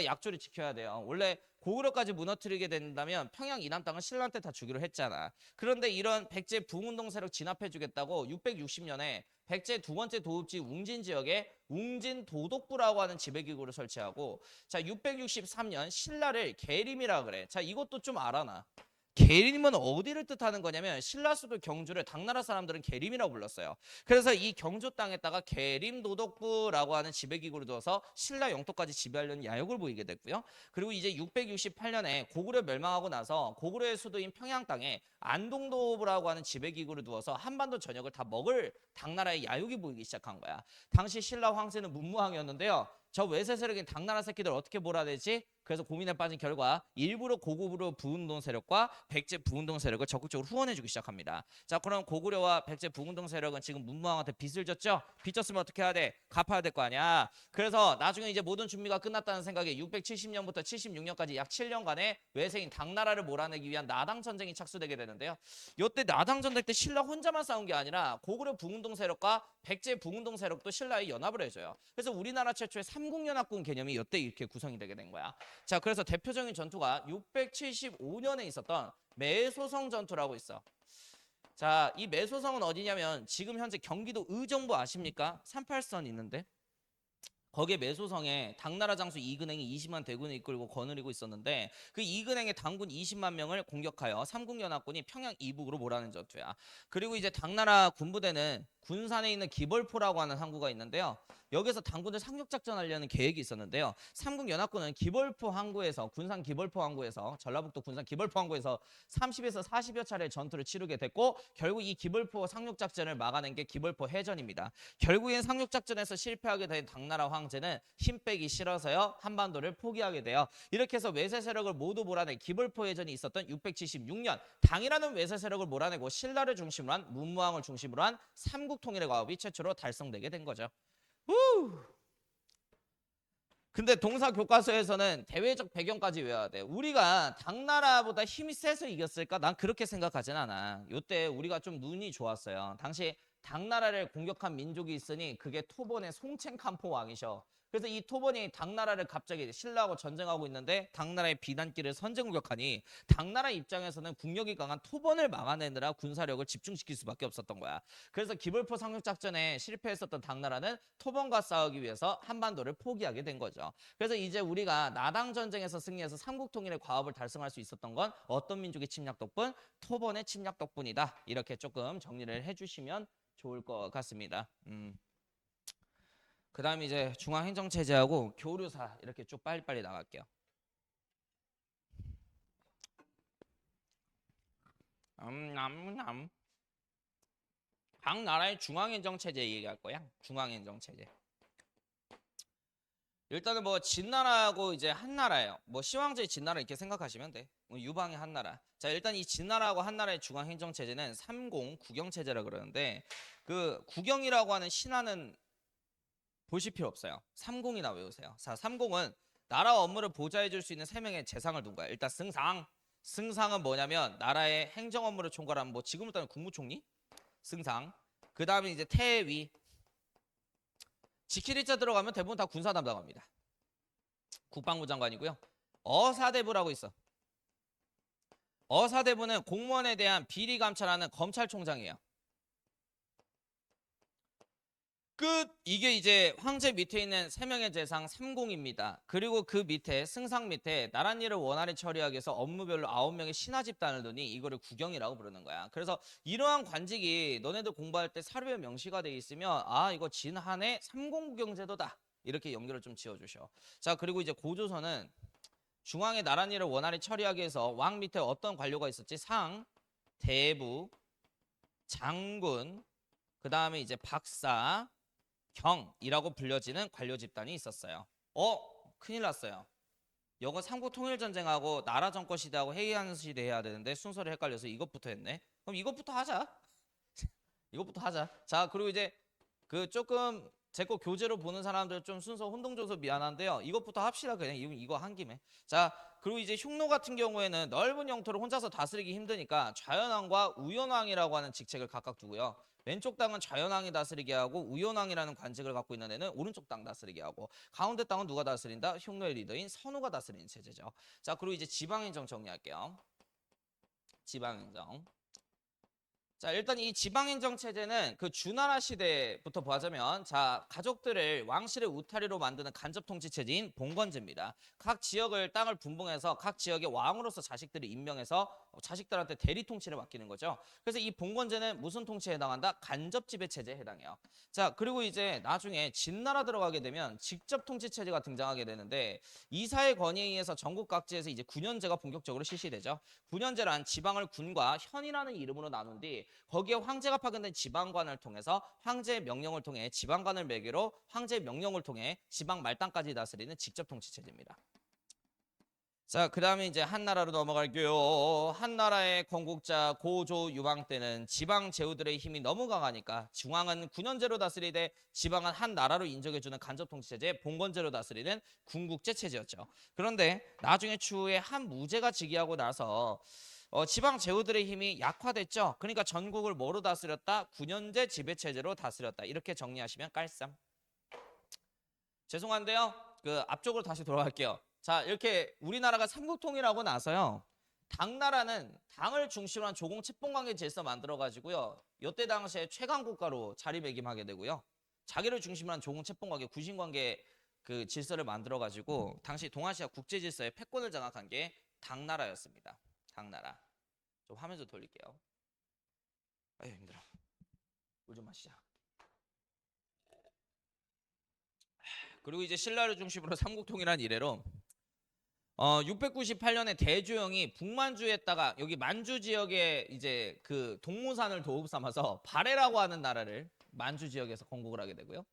약조를 지켜야 돼요. 원래 고구려까지 무너뜨리게 된다면 평양 이남 땅은 신라한테 다 주기로 했잖아. 그런데 이런 백제 부흥운동 세력 진압해주겠다고 660년에 백제 두 번째 도읍지 웅진 지역에 웅진 도독부라고 하는 지배기구를 설치하고, 자, 663년 신라를 계림이라 그래. 자, 이것도 좀 알아놔. 계림은 어디를 뜻하는 거냐면 신라 수도 경주를 당나라 사람들은 계림이라고 불렀어요. 그래서 이 경주 땅에다가 계림도독부라고 하는 지배기구를 두어서 신라 영토까지 지배하려는 야욕을 보이게 됐고요. 그리고 이제 668년에 고구려 멸망하고 나서 고구려의 수도인 평양 땅에 안동도부라고 하는 지배기구를 두어서 한반도 전역을 다 먹을 당나라의 야욕이 보이기 시작한 거야. 당시 신라 황제는 문무왕이었는데요. 저 외세 세력인 당나라 새끼들 어떻게 몰아내지? 그래서 고민에 빠진 결과 일부러 고구려 부운동 세력과 백제 부운동 세력을 적극적으로 후원해주기 시작합니다. 자, 그럼 고구려와 백제 부운동 세력은 지금 문무왕한테 빚을 졌죠? 빚 졌으면 어떻게 해야 돼? 갚아야 될 거 아니야. 그래서 나중에 이제 모든 준비가 끝났다는 생각에 670년부터 76년까지 약 7년간의 외세인 당나라를 몰아내기 위한 나당 전쟁이 착수되게 되는데요. 이때 나당 전쟁 때 신라 혼자만 싸운 게 아니라 고구려 부운동 세력과 백제 부운동 세력도 신라에 연합을 해줘요. 그래서 우리나라 최초의 삼국연합군 개념이 이때 이렇게 구성이 되게 된 거야. 자, 그래서 대표적인 전투가 675년에 있었던 매소성 전투라고 있어. 자, 이 매소성은 어디냐면 지금 현재 경기도 의정부 아십니까? 38선 있는데 거기에 매소성에 당나라 장수 이근행이 20만 대군을 이끌고 거느리고 있었는데 그 이근행의 당군 20만 명을 공격하여 삼국연합군이 평양 이북으로 몰아낸 전투야. 그리고 이제 당나라 군부대는 군산에 있는 기벌포라고 하는 항구가 있는데요. 여기서 당군을 상륙작전하려는 계획이 있었는데요. 삼국연합군은 기벌포 항구에서 군산 기벌포 항구에서 전라북도 군산 기벌포 항구에서 30에서 40여 차례 전투를 치르게 됐고 결국 이 기벌포 상륙작전을 막아낸 게 기벌포 해전입니다. 결국엔 상륙작전에서 실패하게 된 당나라 황제는 힘 빼기 싫어서요 한반도를 포기하게 돼요. 이렇게 해서 외세 세력을 모두 몰아낸 기벌포 해전이 있었던 676년 당이라는 외세 세력을 몰아내고 신라를 중심으로 한 문무왕을 중심으로 한 삼국통일의 과업이 최초로 달성되게 된 거죠. 후! 근데 동사 교과서에서는 대외적 배경까지 외워야 돼. 우리가 당나라보다 힘이 세서 이겼을까? 난 그렇게 생각하진 않아. 요때 우리가 좀 눈이 좋았어요. 당시 당나라를 공격한 민족이 있으니 그게 토본의 송첸칸포 왕이셔. 그래서 이 토본이 당나라를 갑자기 신라하고 전쟁하고 있는데 당나라의 비단길을 선제 공격하니 당나라 입장에서는 국력이 강한 토본을 막아내느라 군사력을 집중시킬 수밖에 없었던 거야. 그래서 기벌포 상륙작전에 실패했었던 당나라는 토본과 싸우기 위해서 한반도를 포기하게 된 거죠. 그래서 이제 우리가 나당 전쟁에서 승리해서 삼국통일의 과업을 달성할 수 있었던 건 어떤 민족의 침략 덕분? 토본의 침략 덕분이다. 이렇게 조금 정리를 해주시면 좋을 것 같습니다. 그 다음에 이제 중앙행정체제하고 교류사 이렇게 쭉 빨리빨리 나갈게요. 각 나라의 중앙행정체제 얘기할 거야. 중앙행정체제. 일단은 뭐 진나라하고 이제 한나라예요. 뭐 시황제의 진나라 이렇게 생각하시면 돼. 뭐 유방의 한나라. 자, 일단 이 진나라하고 한나라의 중앙행정체제는 삼공 국영체제라 그러는데 그 국영이라고 하는 신하는 보실 필요 없어요. 삼공이나 외우세요. 자, 삼공은 나라 업무를 보좌해 줄 수 있는 3명의 재상을 둔 거야. 일단 승상. 승상은 뭐냐면 나라의 행정 업무를 총괄하는 뭐 지금으로 따지면 국무총리? 승상. 그 다음에 이제 태위. 지키리자 들어가면 대부분 다 군사 담당합니다. 국방부 장관이고요. 어사대부라고 있어. 어사대부는 공무원에 대한 비리 감찰하는 검찰총장이에요. 끝! 이게 이제 황제 밑에 있는 3명의 재상 3공입니다. 그리고 그 밑에 승상 밑에 나란 일을 원활히 처리하기 위해서 업무별로 9명의 신하 집단을 두니 이거를 국영이라고 부르는 거야. 그래서 이러한 관직이 너네들 공부할 때 사료에 명시가 돼 있으면 아 이거 진한의 3공국영제도다. 이렇게 연결을 좀 지어주셔. 자, 그리고 이제 고조선은 중앙의 나란 일을 원활히 처리하기 위해서 왕 밑에 어떤 관료가 있었지? 상, 대부, 장군, 그 다음에 이제 박사, 경이라고 불려지는 관료 집단이 있었어요. 큰일 났어요. 이거 삼국통일전쟁하고 나라 정권 시대하고 해이하는 시대 해야 되는데 순서를 헷갈려서 이것부터 했네. 그럼 이것부터 하자. 이것부터 하자. 자, 그리고 이제 그 조금 제 거 교재로 보는 사람들 좀 순서 혼동줘서 미안한데요. 이것부터 합시다. 그냥 이거 한 김에. 자, 그리고 이제 흉노 같은 경우에는 넓은 영토를 혼자서 다스리기 힘드니까 좌현왕과 우현왕이라고 하는 직책을 각각 두고요. 왼쪽 땅은 좌현왕이 다스리게 하고 우현왕이라는 관직을 갖고 있는 애는 오른쪽 땅 다스리게 하고 가운데 땅은 누가 다스린다? 흉노의 리더인 선우가 다스리는 체제죠. 자, 그리고 이제 지방행정 정리할게요. 지방행정. 자, 일단 이 지방행정 체제는 그 주나라 시대부터 보자면 자, 가족들을 왕실의 우타리로 만드는 간접 통치 체제인 봉건제입니다. 각 지역을 땅을 분봉해서 각 지역의 왕으로서 자식들을 임명해서 자식들한테 대리 통치를 맡기는 거죠. 그래서 이 봉건제는 무슨 통치에 해당한다? 간접 지배 체제에 해당해요. 자, 그리고 이제 나중에 진나라 들어가게 되면 직접 통치 체제가 등장하게 되는데 이사의 권위에 의해서 전국 각지에서 이제 군현제가 본격적으로 실시되죠. 군현제란 지방을 군과 현이라는 이름으로 나눈 뒤 거기에 황제가 파견된 지방관을 통해서 황제의 명령을 통해 지방관을 매개로 황제의 명령을 통해 지방 말단까지 다스리는 직접 통치 체제입니다. 자, 그 다음에 이제 한나라로 넘어갈게요. 한나라의 건국자 고조 유방 때는 지방 제후들의 힘이 너무 강하니까 중앙은 군현제로 다스리되 지방은 한 나라로 인정해주는 간접 통치체제 봉건제로 다스리는 군국제 체제였죠. 그런데 나중에 추후에 한 무제가 즉위하고 나서 지방 제후들의 힘이 약화됐죠. 그러니까 전국을 뭐로 다스렸다? 군현제 지배체제로 다스렸다. 이렇게 정리하시면 깔쌈. 죄송한데요. 그 앞쪽으로 다시 돌아갈게요. 자, 이렇게 우리나라가 삼국통일하고 나서요. 당나라는 당을 중심으로 한 조공 책봉관계 질서 만들어가지고요. 이때 당시에 최강 국가로 자리매김하게 되고요. 자기를 중심으로 한 조공 책봉관계, 구신관계 그 질서를 만들어 가지고 당시 동아시아 국제 질서의 패권을 장악한 게 당나라였습니다. 당나라. 좀 화면 좀 돌릴게요. 아유 힘들어. 물 좀 마시자. 그리고 이제 신라를 중심으로 삼국통일한 이래로 698년에 대조영이 북만주에다가 여기 만주 지역에 이제 그 동무산을 도읍 삼아서 발해라고 하는 나라를 만주 지역에서 건국을 하게 되고요.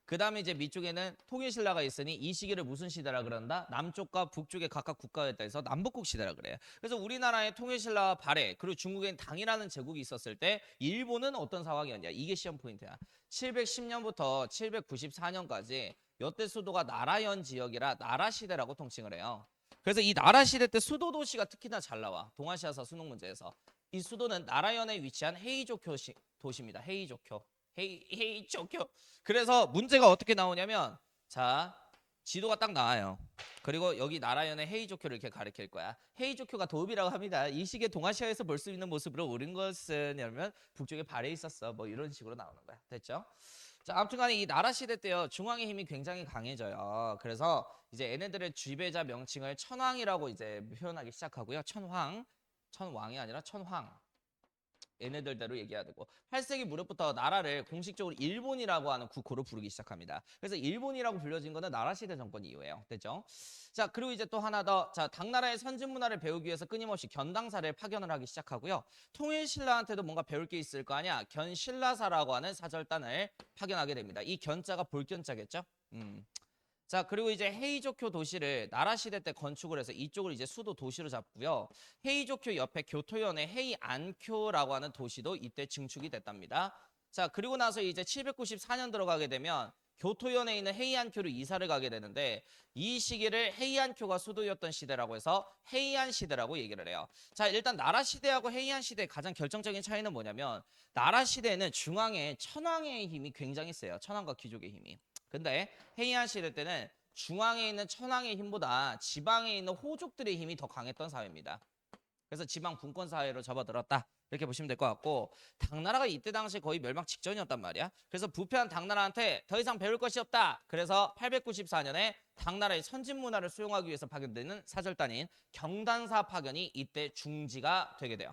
그 다음에 이제 밑쪽에는 통일신라가 있으니 이 시기를 무슨 시대라 그런다? 남쪽과 북쪽의 각각 국가에 따라서 남북국 시대라 그래요. 그래서 우리나라의 통일신라와 발해 그리고 중국엔 당이라는 제국이 있었을 때 일본은 어떤 상황이었냐? 이게 시험 포인트야. 710년부터 794년까지 여태 수도가 나라현 지역이라 나라시대라고 통칭을 해요. 그래서 이 나라시대 때 수도 도시가 특히나 잘 나와. 동아시아사 수능 문제에서. 이 수도는 나라현에 위치한 헤이조쿄 도시입니다. 헤이조쿄. 헤이조쿄. 그래서 문제가 어떻게 나오냐면 자 지도가 딱 나와요. 그리고 여기 나라현의 헤이조쿄를 이렇게 가리킬 거야. 헤이조쿄가 도읍이라고 합니다. 이 시기에 동아시아에서 볼 수 있는 모습으로 옳은 것은 냐면 북쪽에 발해 있었어. 뭐 이런 식으로 나오는 거야. 됐죠? 자, 아무튼간에 이 나라 시대 때요 중앙의 힘이 굉장히 강해져요. 그래서 이제 얘네들의 지배자 명칭을 천황이라고 이제 표현하기 시작하고요. 천왕이 아니라 천황. 얘네들대로 얘기해야 되고 8세기 무렵부터 나라를 공식적으로 일본이라고 하는 국호로 부르기 시작합니다. 그래서 일본이라고 불려진 거는 나라시대 정권 이후에요. 됐죠? 자, 그리고 이제 또 하나 더. 자, 당나라의 선진 문화를 배우기 위해서 끊임없이 견당사를 파견을 하기 시작하고요. 통일신라한테도 뭔가 배울 게 있을 거 아니야. 견신라사라고 하는 사절단을 파견하게 됩니다. 이 견자가 볼견자겠죠? 자, 그리고 이제 헤이조쿄 도시를 나라시대 때 건축을 해서 이쪽을 이제 수도 도시로 잡고요. 헤이조쿄 옆에 교토현의 헤이안쿄라고 하는 도시도 이때 증축이 됐답니다. 자, 그리고 나서 이제 794년 들어가게 되면 교토현에 있는 헤이안쿄로 이사를 가게 되는데 이 시기를 헤이안쿄가 수도였던 시대라고 해서 헤이안 시대라고 얘기를 해요. 자, 일단 나라 시대하고 헤이안 시대의 가장 결정적인 차이는 뭐냐면 나라 시대는 중앙에 천황의 힘이 굉장히 세요. 천황과 귀족의 힘이. 근데 헤이안 시대 때는 중앙에 있는 천황의 힘보다 지방에 있는 호족들의 힘이 더 강했던 사회입니다. 그래서 지방 분권 사회로 접어들었다. 이렇게 보시면 될 것 같고 당나라가 이때 당시 거의 멸망 직전이었단 말이야. 그래서 부패한 당나라한테 더 이상 배울 것이 없다. 그래서 894년에 당나라의 선진 문화를 수용하기 위해서 파견되는 사절단인 경단사 파견이 이때 중지가 되게 돼요.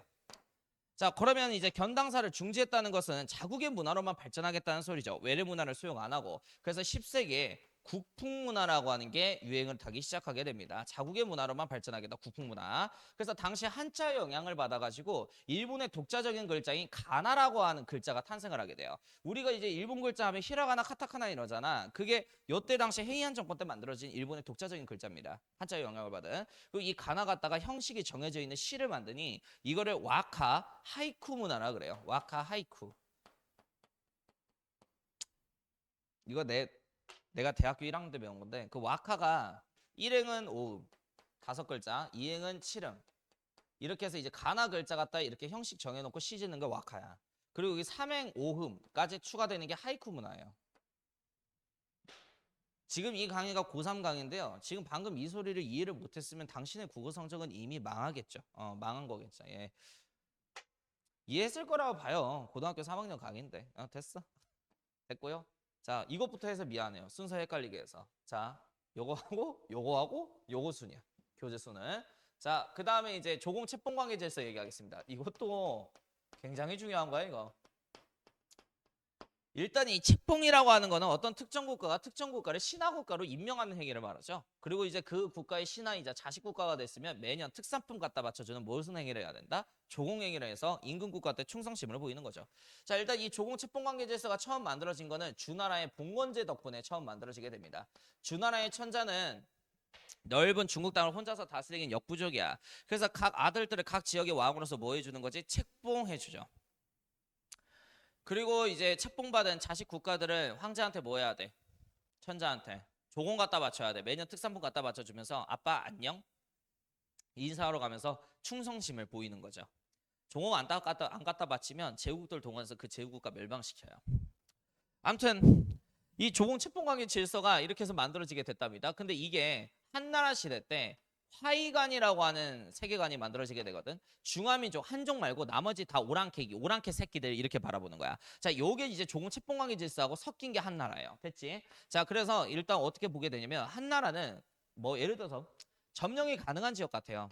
자, 그러면 이제 견당사를 중지했다는 것은 자국의 문화로만 발전하겠다는 소리죠. 외래 문화를 수용 안 하고. 그래서 10세기에 국풍문화라고 하는 게 유행을 타기 시작하게 됩니다. 자국의 문화로만 발전하겠다. 국풍문화. 그래서 당시 한자의 영향을 받아가지고 일본의 독자적인 글자인 가나라고 하는 글자가 탄생을 하게 돼요. 우리가 이제 일본 글자 하면 히라가나, 카타카나 이러잖아. 그게 요때 당시 헤이안 정권 때 만들어진 일본의 독자적인 글자입니다. 한자의 영향을 받은. 그리고 이 가나 갖다가 형식이 정해져 있는 시를 만드니 이거를 와카 하이쿠 문화라 그래요. 와카 하이쿠. 이거 내가 대학교 1학년 때 배운 건데 그 와카가 1행은 5음 5글자, 2행은 7음 이렇게 해서 이제 가나 글자 갖다 이렇게 형식 정해놓고 시 짓는 게 와카야. 그리고 여기 3행 5흠까지 추가되는 게 하이쿠 문화예요. 지금 이 강의가 고3 강의인데요. 지금 방금 이 소리를 이해를 못했으면 당신의 국어 성적은 이미 망하겠죠. 망한 거겠죠. 예. 이해했을 거라고 봐요. 고등학교 3학년 강의인데. 됐어. 됐고요. 자, 이것부터 해서 미안해요. 순서 헷갈리게 해서. 자, 요거하고 요거 순이야. 교재 순은. 자, 그 다음에 이제 조공 채뽕 관계 질서 얘기하겠습니다. 이것도 굉장히 중요한 거야, 이거. 일단 이 책봉이라고 하는 거는 어떤 특정 국가가 특정 국가를 신화 국가로 임명하는 행위를 말하죠. 그리고 이제 그 국가의 신화이자 자식 국가가 됐으면 매년 특산품 갖다 바쳐주는 무슨 행위를 해야 된다? 조공 행위를 해서 임금 국가 때 충성심을 보이는 거죠. 자, 일단 이 조공 책봉 관계 질서가 처음 만들어진 거는 주나라의 봉건제 덕분에 처음 만들어지게 됩니다. 주나라의 천자는 넓은 중국 땅을 혼자서 다스리긴 역부족이야. 그래서 각 아들들을 각 지역의 왕으로서 뭐 해주는 거지? 책봉해주죠. 그리고 이제 책봉받은 자식 국가들은 황제한테 뭐 해야 돼? 천자한테 조공 갖다 바쳐야 돼. 매년 특산품 갖다 바쳐주면서 아빠 안녕? 인사하러 가면서 충성심을 보이는 거죠. 조공 안 갖다 바치면 제국들 동원해서 그 제국국가 멸망시켜요. 아무튼 이 조공 책봉관계 질서가 이렇게 해서 만들어지게 됐답니다. 근데 이게 한나라 시대 때 화이관이라고 하는 세계관이 만들어지게 되거든. 중화민족 한족 말고 나머지 다 오랑캐기, 오랑캐 새끼들 이렇게 바라보는 거야. 자, 요게 이제 조금 채뽕강의 질서하고 섞인 게 한나라예요. 됐지? 자, 그래서 일단 어떻게 보게 되냐면 한나라는 뭐 예를 들어서 점령이 가능한 지역 같아요.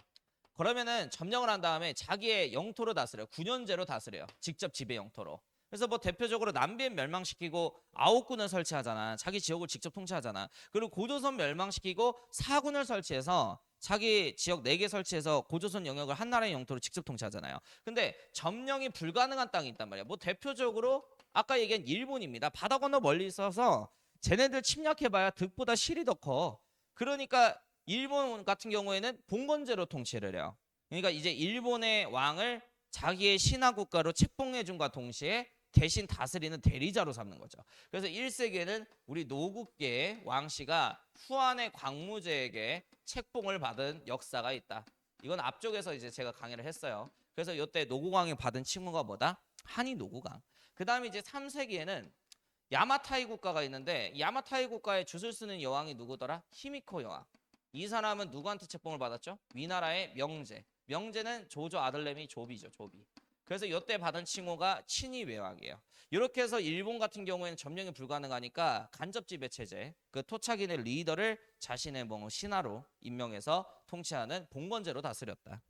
그러면은 점령을 한 다음에 자기의 영토로 다스려요. 9년제로 다스려요. 직접 지배 영토로. 그래서 뭐 대표적으로 남비엔 멸망시키고 아홉군을 설치하잖아. 자기 지역을 직접 통치하잖아. 그리고 고조선 멸망시키고 사군을 설치해서 자기 지역 4개 설치해서 고조선 영역을 한나라의 영토로 직접 통치하잖아요. 근데 점령이 불가능한 땅이 있단 말이야. 뭐 대표적으로 아까 얘기한 일본입니다. 바다 건너 멀리 있어서 쟤네들 침략해봐야 득보다 실이 더 커. 그러니까 일본 같은 경우에는 봉건제로 통치를 해요. 그러니까 이제 일본의 왕을 자기의 신하 국가로 책봉해준과 동시에 대신 다스리는 대리자로 삼는 거죠. 그래서 1세기에는 우리 노국계의 왕씨가 후한의 광무제에게 책봉을 받은 역사가 있다. 이건 앞쪽에서 이제 제가 강의를 했어요. 그래서 이때 노국왕이 받은 칭호가 뭐다? 한이 노국왕. 그 다음에 이제 3세기에는 야마타이 국가가 있는데 야마타이 국가에 줄 쓰는 여왕이 누구더라? 히미코 여왕. 이 사람은 누구한테 책봉을 받았죠? 위나라의 명제. 명제는 조조 아들내미 조비죠. 조비. 그래서 이때 받은 칭호가 친위 외왕이에요. 이렇게 해서 일본 같은 경우에는 점령이 불가능하니까 간접 지배 체제, 그 토착인의 리더를 자신의 뭐 신하로 임명해서 통치하는 봉건제로 다스렸다.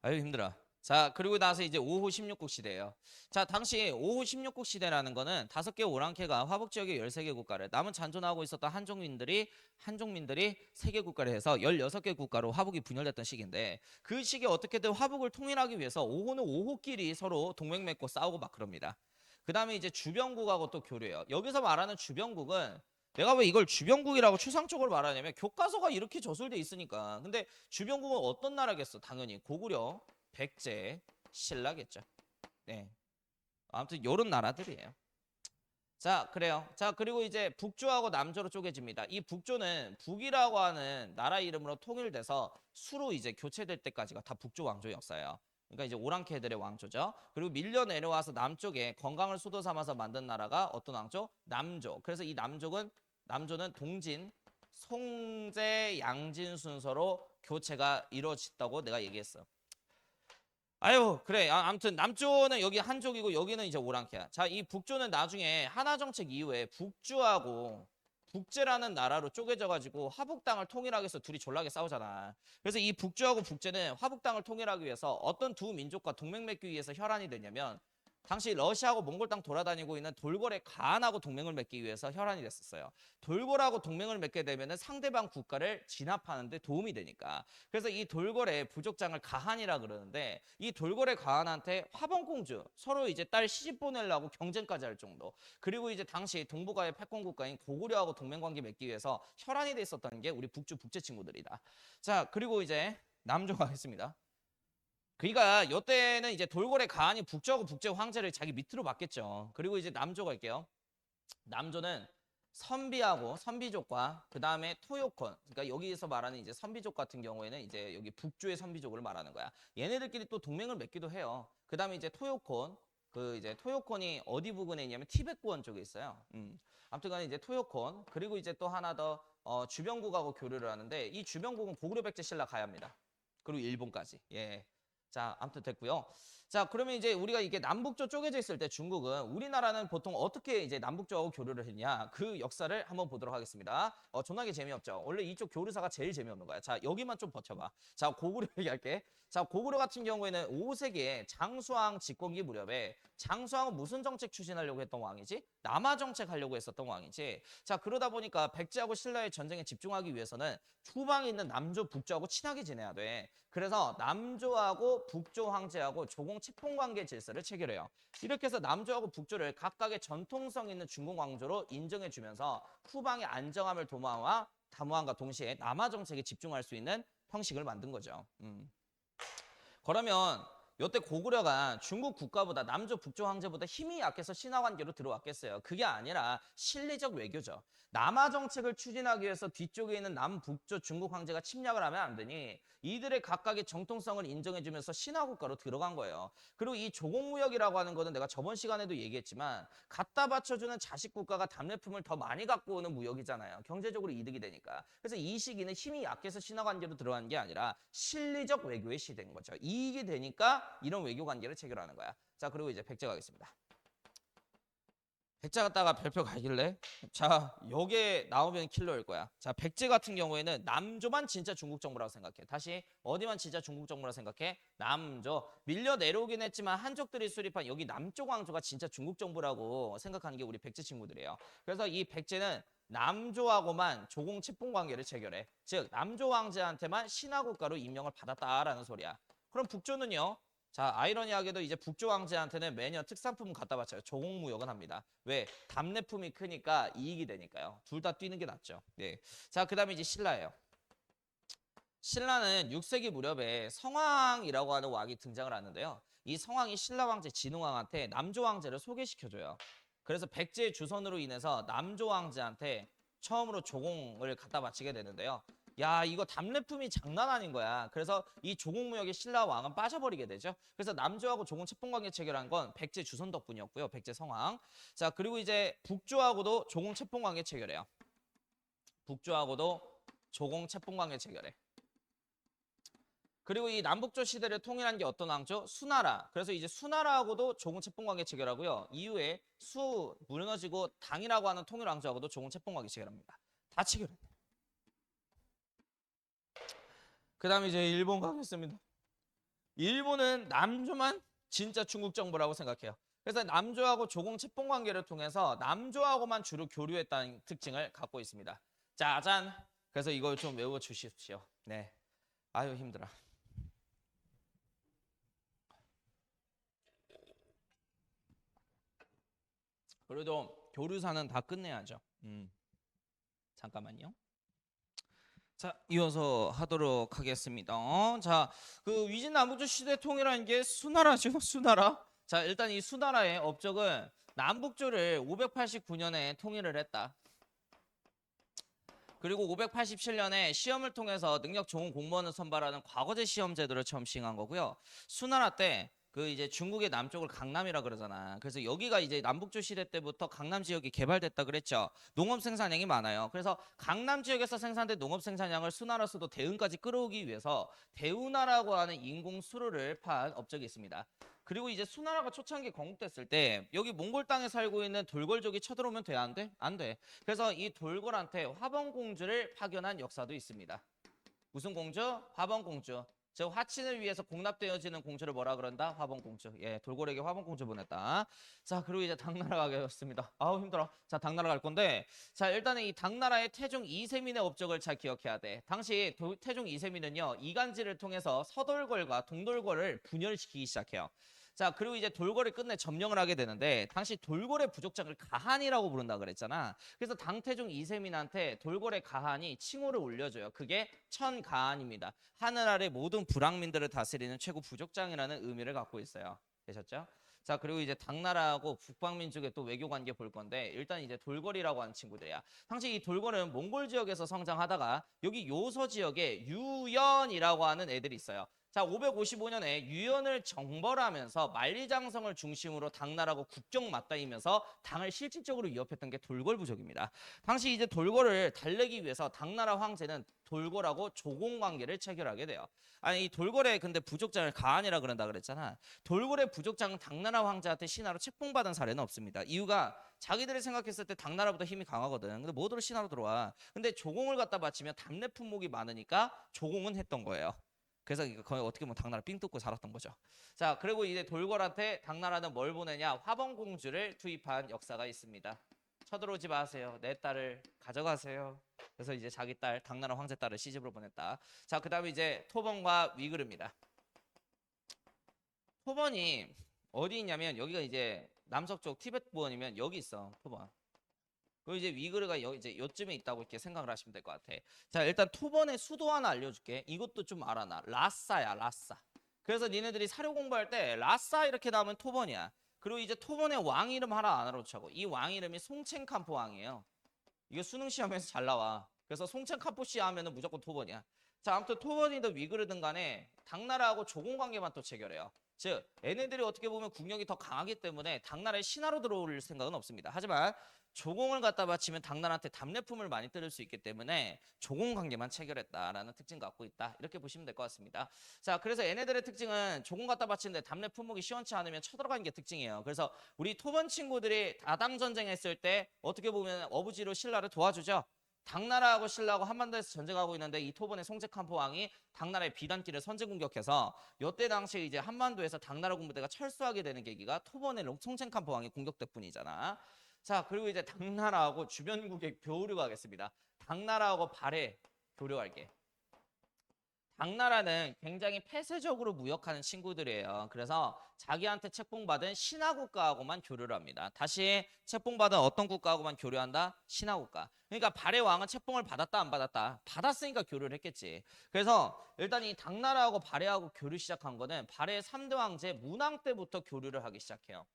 아유 힘들어. 자, 그리고 나서 이제 5호 16국 시대예요. 자, 당시 5호 16국 시대라는 거는 5개 오랑캐가 화북 지역의 13개 국가를 남은 잔존하고 있었던 한족민들이 3개 국가를 해서 16개 국가로 화북이 분열됐던 시기인데 그 시기에 어떻게든 화북을 통일하기 위해서 5호는 5호끼리 서로 동맹 맺고 싸우고 막 그럽니다. 그 다음에 이제 주변국하고 또 교류해요. 여기서 말하는 주변국은 내가 왜 이걸 주변국이라고 추상적으로 말하냐면 교과서가 이렇게 저술돼 있으니까. 근데 주변국은 어떤 나라겠어? 당연히 고구려, 백제, 신라겠죠. 네. 아무튼 요런 나라들이에요. 자, 그래요. 자, 그리고 이제 북조하고 남조로 쪼개집니다. 이 북조는 북이라고 하는 나라 이름으로 통일돼서 수로 이제 교체될 때까지가 다 북조 왕조 역사예요. 그러니까 이제 오랑캐들의 왕조죠. 그리고 밀려 내려와서 남쪽에 건강을 수도 삼아서 만든 나라가 어떤 왕조? 남조. 그래서 이 남조는 동진, 송제, 양진 순서로 교체가 이루어졌다고 내가 얘기했어. 아유 그래 아무튼 남조는 여기 한족이고 여기는 이제 오랑캐야. 자, 이 북조는 나중에 하나정책 이후에 북주하고 북제라는 나라로 쪼개져 가지고 화북 땅을 통일하기 위해서 둘이 졸라게 싸우잖아. 그래서 이 북주하고 북제는 화북 땅을 통일하기 위해서 어떤 두 민족과 동맹 맺기 위해서 혈안이 되냐면 당시 러시아하고 몽골 땅 돌아다니고 있는 돌궐의 가한하고 동맹을 맺기 위해서 혈안이 됐었어요. 돌궐하고 동맹을 맺게 되면 상대방 국가를 진압하는 데 도움이 되니까. 그래서 이 돌궐의 부족장을 가한이라 그러는데 이 돌궐의 가한한테 화봉공주 서로 이제 딸 시집 보내려고 경쟁까지 할 정도. 그리고 이제 당시 동북아의 패권 국가인 고구려하고 동맹 관계 맺기 위해서 혈안이 돼 있었던 게 우리 북주 북제 친구들이다. 자, 그리고 이제 남조 가겠습니다. 그러니까 이때는 이제 돌궐의 가한이 북조하고 북제 황제를 자기 밑으로 맡겠죠. 그리고 이제 남조 갈게요. 남조는 선비하고 선비족과 그 다음에 토요콘, 그러니까 여기서 말하는 이제 선비족 같은 경우에는 이제 여기 북조의 선비족을 말하는 거야. 얘네들끼리 또 동맹을 맺기도 해요. 그 다음에 이제 토요콘, 그 이제 토요콘이 어디 부근에 있냐면 티벳권 쪽에 있어요. 아무튼간에 이제 토요콘, 그리고 이제 또 하나 더 주변국하고 교류를 하는데 이 주변국은 고구려 백제 신라 가야입니다. 그리고 일본까지. 예. 자, 아무튼 됐고요. 자, 그러면 이제 우리가 이게 남북조 쪼개져 있을 때 중국은 우리나라는 보통 어떻게 이제 남북조하고 교류를 했냐 그 역사를 한번 보도록 하겠습니다. 존나게 재미없죠. 원래 이쪽 교류사가 제일 재미없는 거야. 자, 여기만 좀 버텨봐. 자, 고구려 얘기할게. 자, 고구려 같은 경우에는 5세기에 장수왕 집권기 무렵에 장수왕은 무슨 정책 추진하려고 했던 왕이지? 남하 정책 하려고 했었던 왕이지. 자, 그러다 보니까 백제하고 신라의 전쟁에 집중하기 위해서는 후방에 있는 남조, 북조하고 친하게 지내야 돼. 그래서 남조하고 북조 황제하고 조공 책봉 관계 질서를 체결해요. 이렇게 해서 남조하고 북조를 각각의 전통성 있는 중공 왕조로 인정해주면서 후방의 안정함을 담화함과 동시에 남하 정책에 집중할 수 있는 형식을 만든 거죠. 그러면 요때 고구려가 중국 국가보다 남조 북조 황제보다 힘이 약해서 신하 관계로 들어왔겠어요. 그게 아니라 실리적 외교죠. 남하 정책을 추진하기 위해서 뒤쪽에 있는 남북조 중국 황제가 침략을 하면 안 되니 이들의 각각의 정통성을 인정해주면서 신하 국가로 들어간 거예요. 그리고 이 조공무역이라고 하는 거는 내가 저번 시간에도 얘기했지만 갖다 바쳐주는 자식 국가가 답례품을 더 많이 갖고 오는 무역이잖아요. 경제적으로 이득이 되니까. 그래서 이 시기는 힘이 약해서 신하 관계로 들어간 게 아니라 실리적 외교의 시대인 거죠. 이익이 되니까 이런 외교 관계를 체결하는 거야. 자, 그리고 이제 백제 가겠습니다. 백제 갔다가 별표 가길래 자 여기에 나오면 킬러일 거야. 자 백제 같은 경우에는 남조만 진짜 중국 정부라고 생각해. 다시 어디만 진짜 중국 정부라고 생각해? 남조. 밀려 내려오긴 했지만 한족들이 수립한 여기 남쪽 왕조가 진짜 중국 정부라고 생각하는 게 우리 백제 친구들이에요. 그래서 이 백제는 남조하고만 조공 채봉 관계를 체결해. 즉 남조 왕제한테만 신하 국가로 임명을 받았다라는 소리야. 그럼 북조는요? 자, 아이러니하게도 이제 북조 왕제한테는 매년 특산품 갖다 바쳐요. 조공무역은 합니다. 왜? 답례품이 크니까 이익이 되니까요. 둘 다 뛰는 게 낫죠. 네. 자, 그다음에 이제 신라예요. 신라는 6세기 무렵에 성왕이라고 하는 왕이 등장을 하는데요. 이 성왕이 신라 왕제 진흥왕한테 남조 왕제를 소개시켜줘요. 그래서 백제의 주선으로 인해서 남조 왕제한테 처음으로 조공을 갖다 바치게 되는데요. 야, 이거 답례품이 장난 아닌 거야. 그래서 이 조공무역에 신라 왕은 빠져버리게 되죠. 그래서 남조하고 조공 채봉관계 체결한 건 백제 주선 덕분이었고요. 백제 성왕. 자, 그리고 이제 북조하고도 조공 채봉관계 체결해요. 북조하고도 조공 채봉관계 체결해. 그리고 이 남북조 시대를 통일한 게 어떤 왕조? 수나라. 그래서 이제 수나라하고도 조공 채봉관계 체결하고요. 이후에 수 무너지고 당이라고 하는 통일 왕조하고도 조공 채봉관계 체결합니다. 다 체결했네. 그 다음에 이제 일본 가겠습니다. 일본은 남조만 진짜 중국 정부라고 생각해요. 그래서 남조하고 조공 채봉 관계를 통해서 남조하고만 주로 교류했다는 특징을 갖고 있습니다. 짜잔. 그래서 이걸 좀 외워 주십시오. 네. 아유 힘들어. 그래도 교류사는 다 끝내야죠. 잠깐만요. 자, 이어서 하도록 하겠습니다. 자, 그 위진 남북조 시대 통일한 게 수나라죠, 수나라. 자, 일단 이 수나라의 업적은 남북조를 589년에 통일을 했다. 그리고 587년에 시험을 통해서 능력 좋은 공무원을 선발하는 과거제 시험 제도를 처음 시행한 거고요. 수나라 때 그 이제 중국의 남쪽을 강남이라 그러잖아. 그래서 여기가 이제 남북조 시대 때부터 강남 지역이 개발됐다 그랬죠. 농업 생산량이 많아요. 그래서 강남 지역에서 생산된 농업 생산량을 수나라에서도 대운까지 끌어오기 위해서 대운하라고 하는 인공 수로를 판 업적이 있습니다. 그리고 이제 수나라가 초창기 건국됐을 때 여기 몽골 땅에 살고 있는 돌궐족이 쳐들어오면 돼? 안 돼? 안 돼. 그래서 이 돌궐한테 화번공주를 파견한 역사도 있습니다. 무슨 공주? 화번공주. 즉 화친을 위해서 공납되어지는 공주를 뭐라 그런다? 화번공주. 예, 돌궐에게 화번공주 보냈다. 자, 그리고 이제 당나라 가겠습니다. 아우 힘들어. 자, 당나라 갈 건데, 자 일단은 이 당나라의 태종 이세민의 업적을 잘 기억해야 돼. 당시 태종 이세민은요 이간질을 통해서 서돌궐과 동돌궐을 분열시키기 시작해요. 자, 그리고 이제 돌궐을 끝내 점령을 하게 되는데 당시 돌궐의 부족장을 가한이라고 부른다 그랬잖아. 그래서 당태종 이세민한테 돌궐의 가한이 칭호를 올려줘요. 그게 천가한입니다. 하늘 아래 모든 불황민들을 다스리는 최고 부족장이라는 의미를 갖고 있어요. 되셨죠? 자, 그리고 이제 당나라하고 북방민족의 또 외교 관계 볼 건데 일단 이제 돌궐이라고 하는 친구들이야. 당시 이 돌궐은 몽골 지역에서 성장하다가 여기 요서 지역에 유연이라고 하는 애들이 있어요. 자, 555년에 유연을 정벌하면서 만리장성을 중심으로 당나라하고 국경 맞닿으면서 당을 실질적으로 위협했던 게 돌궐 부족입니다. 당시 이제 돌궐을 달래기 위해서 당나라 황제는 돌궐하고 조공 관계를 체결하게 돼요. 아니 이 돌궐의 근데 부족장을 가한이라 그런다 그랬잖아. 돌궐의 부족장은 당나라 황제한테 신하로 책봉받은 사례는 없습니다. 이유가 자기들이 생각했을 때 당나라보다 힘이 강하거든. 근데 뭐더러 신하로 들어와. 근데 조공을 갖다 바치면 답례 품목이 많으니까 조공은 했던 거예요. 그래서 거의 어떻게 보면 당나라 삥 뜯고 살았던 거죠. 자, 그리고 이제 돌궐한테 당나라는 뭘 보내냐? 화번공주를 투입한 역사가 있습니다. 쳐들어오지 마세요. 내 딸을 가져가세요. 그래서 이제 자기 딸 당나라 황제 딸을 시집으로 보냈다. 자, 그다음에 이제 토번과 위그르입니다. 토번이 어디 있냐면 여기가 이제 남서쪽 티베트 부원이면 여기 있어. 토번. 그리고 이제 위그르가 이제 요쯤에 있다고 이렇게 생각을 하시면 될 것 같아. 자, 일단 토번의 수도 하나 알려줄게. 이것도 좀 알아놔. 라싸야, 라싸. 그래서 니네들이 사료 공부할 때 라싸 이렇게 나오면 토번이야. 그리고 이제 토번의 왕 이름 하나 안 알아두고 이 왕 이름이 송첸캄포 왕이에요. 이게 수능 시험에서 잘 나와. 그래서 송첸캄포 씨 하면은 무조건 토번이야. 자, 아무튼 토번이든 위그르든 간에 당나라하고 조공 관계만 또 체결해요. 즉, 얘네들이 어떻게 보면 국력이 더 강하기 때문에 당나라의 신하로 들어올 생각은 없습니다. 하지만 조공을 갖다 바치면 당나라한테 답례품을 많이 들을 수 있기 때문에 조공 관계만 체결했다라는 특징 갖고 있다. 이렇게 보시면 될 것 같습니다. 자, 그래서 얘네들의 특징은 조공 갖다 바치는데 답례 품목이 시원치 않으면 쳐들어가는 게 특징이에요. 그래서 우리 토번 친구들이 다당 전쟁했을 때 어떻게 보면 어부지로 신라를 도와주죠. 당나라하고 신라하고 한반도에서 전쟁하고 있는데 이 토번의 송제캄포 왕이 당나라의 비단길을 선제 공격해서 이때 당시에 이제 한반도에서 당나라 군부대가 철수하게 되는 계기가 토번의 송첸캄포 왕의 공격 덕분이잖아. 자, 그리고 이제 당나라하고 주변국의 교류가 하겠습니다. 당나라하고 발해 교류할게. 당나라는 굉장히 폐쇄적으로 무역하는 친구들이에요. 그래서 자기한테 책봉받은 신하 국가하고만 교류를 합니다. 다시 책봉받은 어떤 국가하고만 교류한다? 신하 국가. 그러니까 발해 왕은 책봉을 받았다 안 받았다? 받았으니까 교류를 했겠지. 그래서 일단 이 당나라하고 발해하고 교류 시작한 거는 발해 3대 왕제 문왕 때부터 교류를 하기 시작해요.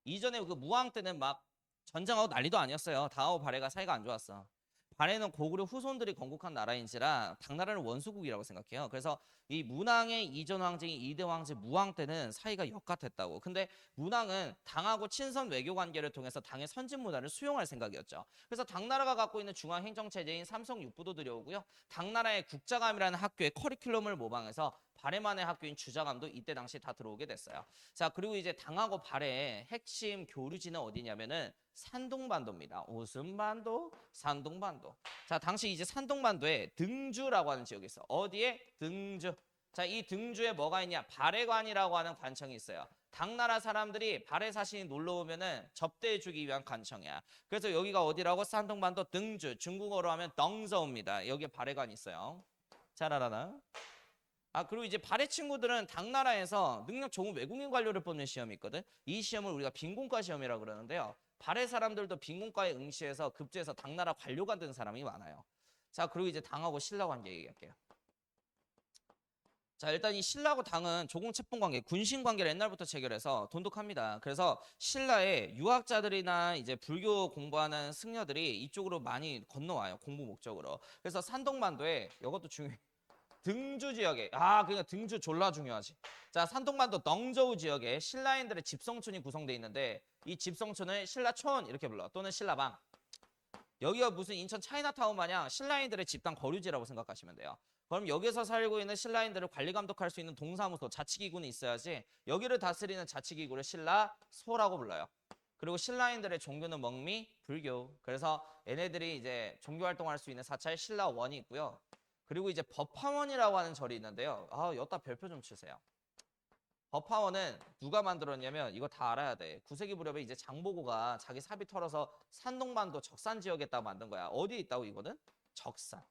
이전에 그 무왕 때는 막 전쟁하고 난리도 아니었어요. 다하고 발해가 사이가 안 좋았어. 발해는 고구려 후손들이 건국한 나라인지라 당나라는 원수국이라고 생각해요. 그래서 이 문왕의 이전 왕제인 이대 왕제 무왕 때는 사이가 역같았다고. 근데 문왕은 당하고 친선 외교 관계를 통해서 당의 선진 문화를 수용할 생각이었죠. 그래서 당나라가 갖고 있는 중앙 행정 체제인 삼성 육부도 들여오고요. 당나라의 국자감이라는 학교의 커리큘럼을 모방해서 발해만의 학교인 주자감도 이때 당시 다 들어오게 됐어요. 자, 그리고 이제 당하고 발해의 핵심 교류지는 어디냐면은 산동반도입니다. 오순반도, 산동반도. 자, 당시 이제 산동반도에 등주라고 하는 지역이 있어. 어디에? 등주. 자, 이 등주에 뭐가 있냐? 발해관이라고 하는 관청이 있어요. 당나라 사람들이 발해 사신이 놀러 오면은 접대해주기 위한 관청이야. 그래서 여기가 어디라고? 산동반도 등주. 중국어로 하면 덩저우입니다. 여기에 발해관이 있어요. 잘 알아나? 아, 그리고 이제 발해 친구들은 당나라에서 능력 좋은 외국인 관료를 뽑는 시험이 있거든. 이 시험을 우리가 빈곤과 시험이라고 그러는데요. 발해 사람들도 빈곤과에 응시해서 급제해서 당나라 관료가 된 사람이 많아요. 자, 그리고 이제 당하고 신라 관계 얘기할게요. 자, 일단 이 신라하고 당은 조공 채권 관계, 군신 관계를 옛날부터 체결해서 돈독합니다. 그래서 신라의 유학자들이나 이제 불교 공부하는 승려들이 이쪽으로 많이 건너와요. 공부 목적으로. 그래서 산동반도에 이것도 중요해. 등주 지역에 그러니까 등주 졸라 중요하지. 자, 산동반도 덩저우 지역에 신라인들의 집성촌이 구성되어 있는데 이 집성촌을 신라촌 이렇게 불러 또는 신라방. 여기가 무슨 인천 차이나타운 마냥 신라인들의 집단 거류지라고 생각하시면 돼요. 그럼 여기서 살고 있는 신라인들을 관리 감독할 수 있는 동사무소 자치기구는 있어야지. 여기를 다스리는 자치기구를 신라소라고 불러요. 그리고 신라인들의 종교는 먹미, 불교. 그래서 얘네들이 이제 종교 활동할 수 있는 사찰 신라원이 있고요. 그리고 이제 법화원이라고 하는 절이 있는데요. 여기다 별표 좀 치세요. 법화원은 누가 만들었냐면 이거 다 알아야 돼. 9세기 무렵에 이제 장보고가 자기 사비 털어서 산동반도 적산 지역에다 만든 거야. 어디에 있다고 이거는? 적산.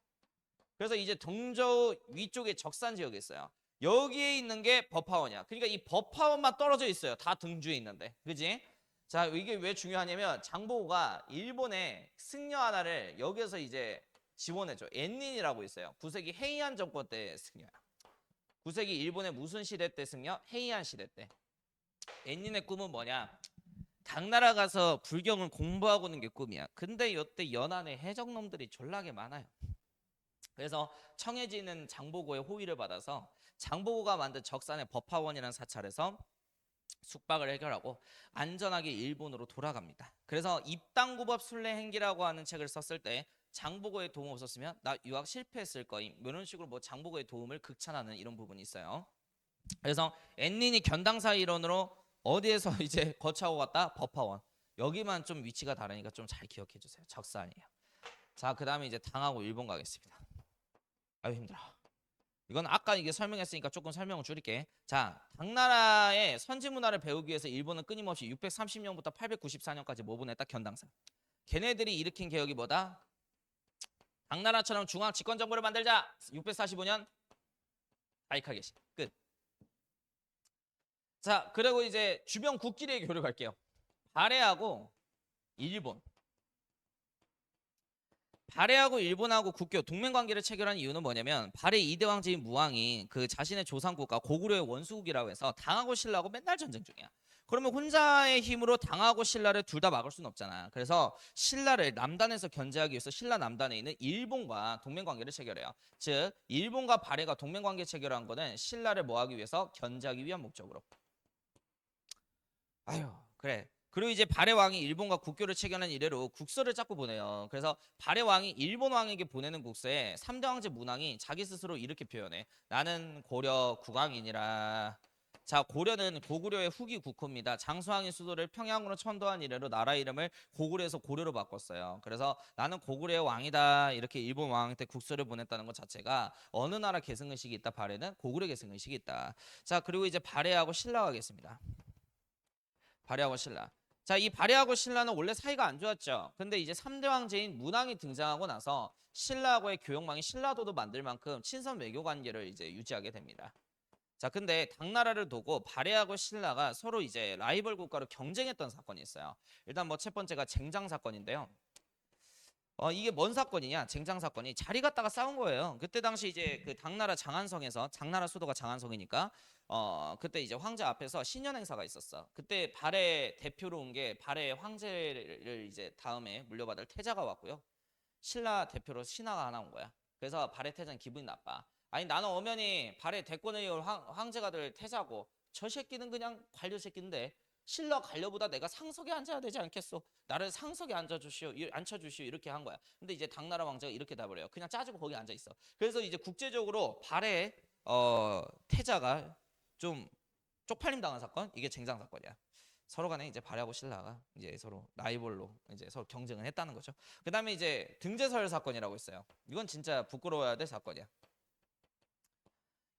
그래서 이제 동저 위쪽에 적산 지역이 있어요. 여기에 있는 게 법화원이야. 그러니까 이 법화원만 떨어져 있어요. 다 등주에 있는데. 그지? 자, 이게 왜 중요하냐면 장보고가 일본의 승려 하나를 여기에서 이제 지원해줘. 엔닌이라고 있어요. 9세기 헤이안 정권 때 승려야. 9세기 일본의 무슨 시대 때 승려? 헤이안 시대 때. 엔닌의 꿈은 뭐냐? 당나라 가서 불경을 공부하고 있는 게 꿈이야. 근데 이때 연안에 해적놈들이 졸라게 많아요. 그래서 청해지는 장보고의 호의를 받아서 장보고가 만든 적산의 법화원이라는 사찰에서 숙박을 해결하고 안전하게 일본으로 돌아갑니다. 그래서 입당구법 순례행기라고 하는 책을 썼을 때 장보고의 도움 없었으면 나 유학 실패했을 거임. 이런 식으로 뭐 장보고의 도움을 극찬하는 이런 부분이 있어요. 그래서 엔닌이 견당사 일원으로 어디에서 이제 거처하고 갔다? 법화원. 여기만 좀 위치가 다르니까 좀 잘 기억해 주세요. 적산이에요. 자, 그다음에 이제 당하고 일본 가겠습니다. 아유 힘들어. 이건 아까 이게 설명했으니까 조금 설명을 줄일게. 자, 당나라의 선지 문화를 배우기 위해서 일본은 끊임없이 630년부터 894년까지 뭐 보냈다? 견당사. 걔네들이 일으킨 개혁이 뭐다? 당나라처럼 중앙 집권 정부를 만들자. 645년 다이카게시. 끝. 자, 그리고 이제 주변 국끼리의 교류 갈게요. 발해하고 일본. 발해하고 일본하고 국교 동맹 관계를 체결한 이유는 뭐냐면 발해 2대 왕제인 무왕이 그 자신의 조상국과 고구려의 원수국이라고 해서 당하고 신라하고 맨날 전쟁 중이야. 그러면 혼자의 힘으로 당하고 신라를 둘 다 막을 수는 없잖아. 그래서 신라를 남단에서 견제하기 위해서 신라 남단에 있는 일본과 동맹 관계를 체결해요. 즉 일본과 발해가 동맹 관계 체결한 거는 신라를 뭐하기 위해서 견제하기 위한 목적으로. 아유, 그래. 그리고 이제 발해 왕이 일본과 국교를 체결한 이래로 국서를 자꾸 보내요. 그래서 발해 왕이 일본 왕에게 보내는 국서에 3대 왕제 문왕이 자기 스스로 이렇게 표현해. 나는 고려 국왕이니라. 자, 고려는 고구려의 후기 국호입니다. 장수왕이 수도를 평양으로 천도한 이래로 나라 이름을 고구려에서 고려로 바꿨어요. 그래서 나는 고구려의 왕이다. 이렇게 일본 왕한테 국서를 보냈다는 것 자체가 어느 나라 계승의식이 있다. 발해는 고구려 계승의식이 있다. 자, 그리고 이제 발해하고 신라 가겠습니다. 발해하고 신라. 자, 이 발해하고 신라는 원래 사이가 안 좋았죠. 근데 이제 3대 왕제인 문왕이 등장하고 나서 신라하고의 교역망이 신라도도 만들 만큼 친선 외교 관계를 이제 유지하게 됩니다. 자, 근데 당나라를 두고 발해하고 신라가 서로 이제 라이벌 국가로 경쟁했던 사건이 있어요. 일단 뭐 첫 번째가 쟁장 사건인데요. 이게 뭔 사건이냐? 쟁장 사건이 자리 갖다가 싸운 거예요. 그때 당시 이제 그 당나라 장안성에서 당나라 수도가 장안성이니까 그때 이제 황제 앞에서 신년 행사가 있었어. 그때 발해 대표로 온 게 발해 황제를 이제 다음에 물려받을 태자가 왔고요. 신라 대표로 신하가 하나 온 거야. 그래서 발해 태자는 기분이 나빠. 아니 나는 엄연히 발해 대권을 이을 황제가 될 태자고 저 새끼는 그냥 관료 새끼인데 신라 관료보다 내가 상석에 앉아야 되지 않겠소? 나를 상석에 앉혀주시오 이렇게 한 거야. 근데 이제 당나라 왕자가 이렇게 답을 해요. 그냥 짜주고 거기 앉아 있어. 그래서 이제 국제적으로 발해 태자가 좀 쪽팔림 당한 사건 이게 쟁장 사건이야. 서로 간에 이제 발해하고 신라가 이제 서로 라이벌로 이제 서로 경쟁을 했다는 거죠. 그다음에 이제 등제설 사건이라고 있어요. 이건 진짜 부끄러워야 될 사건이야.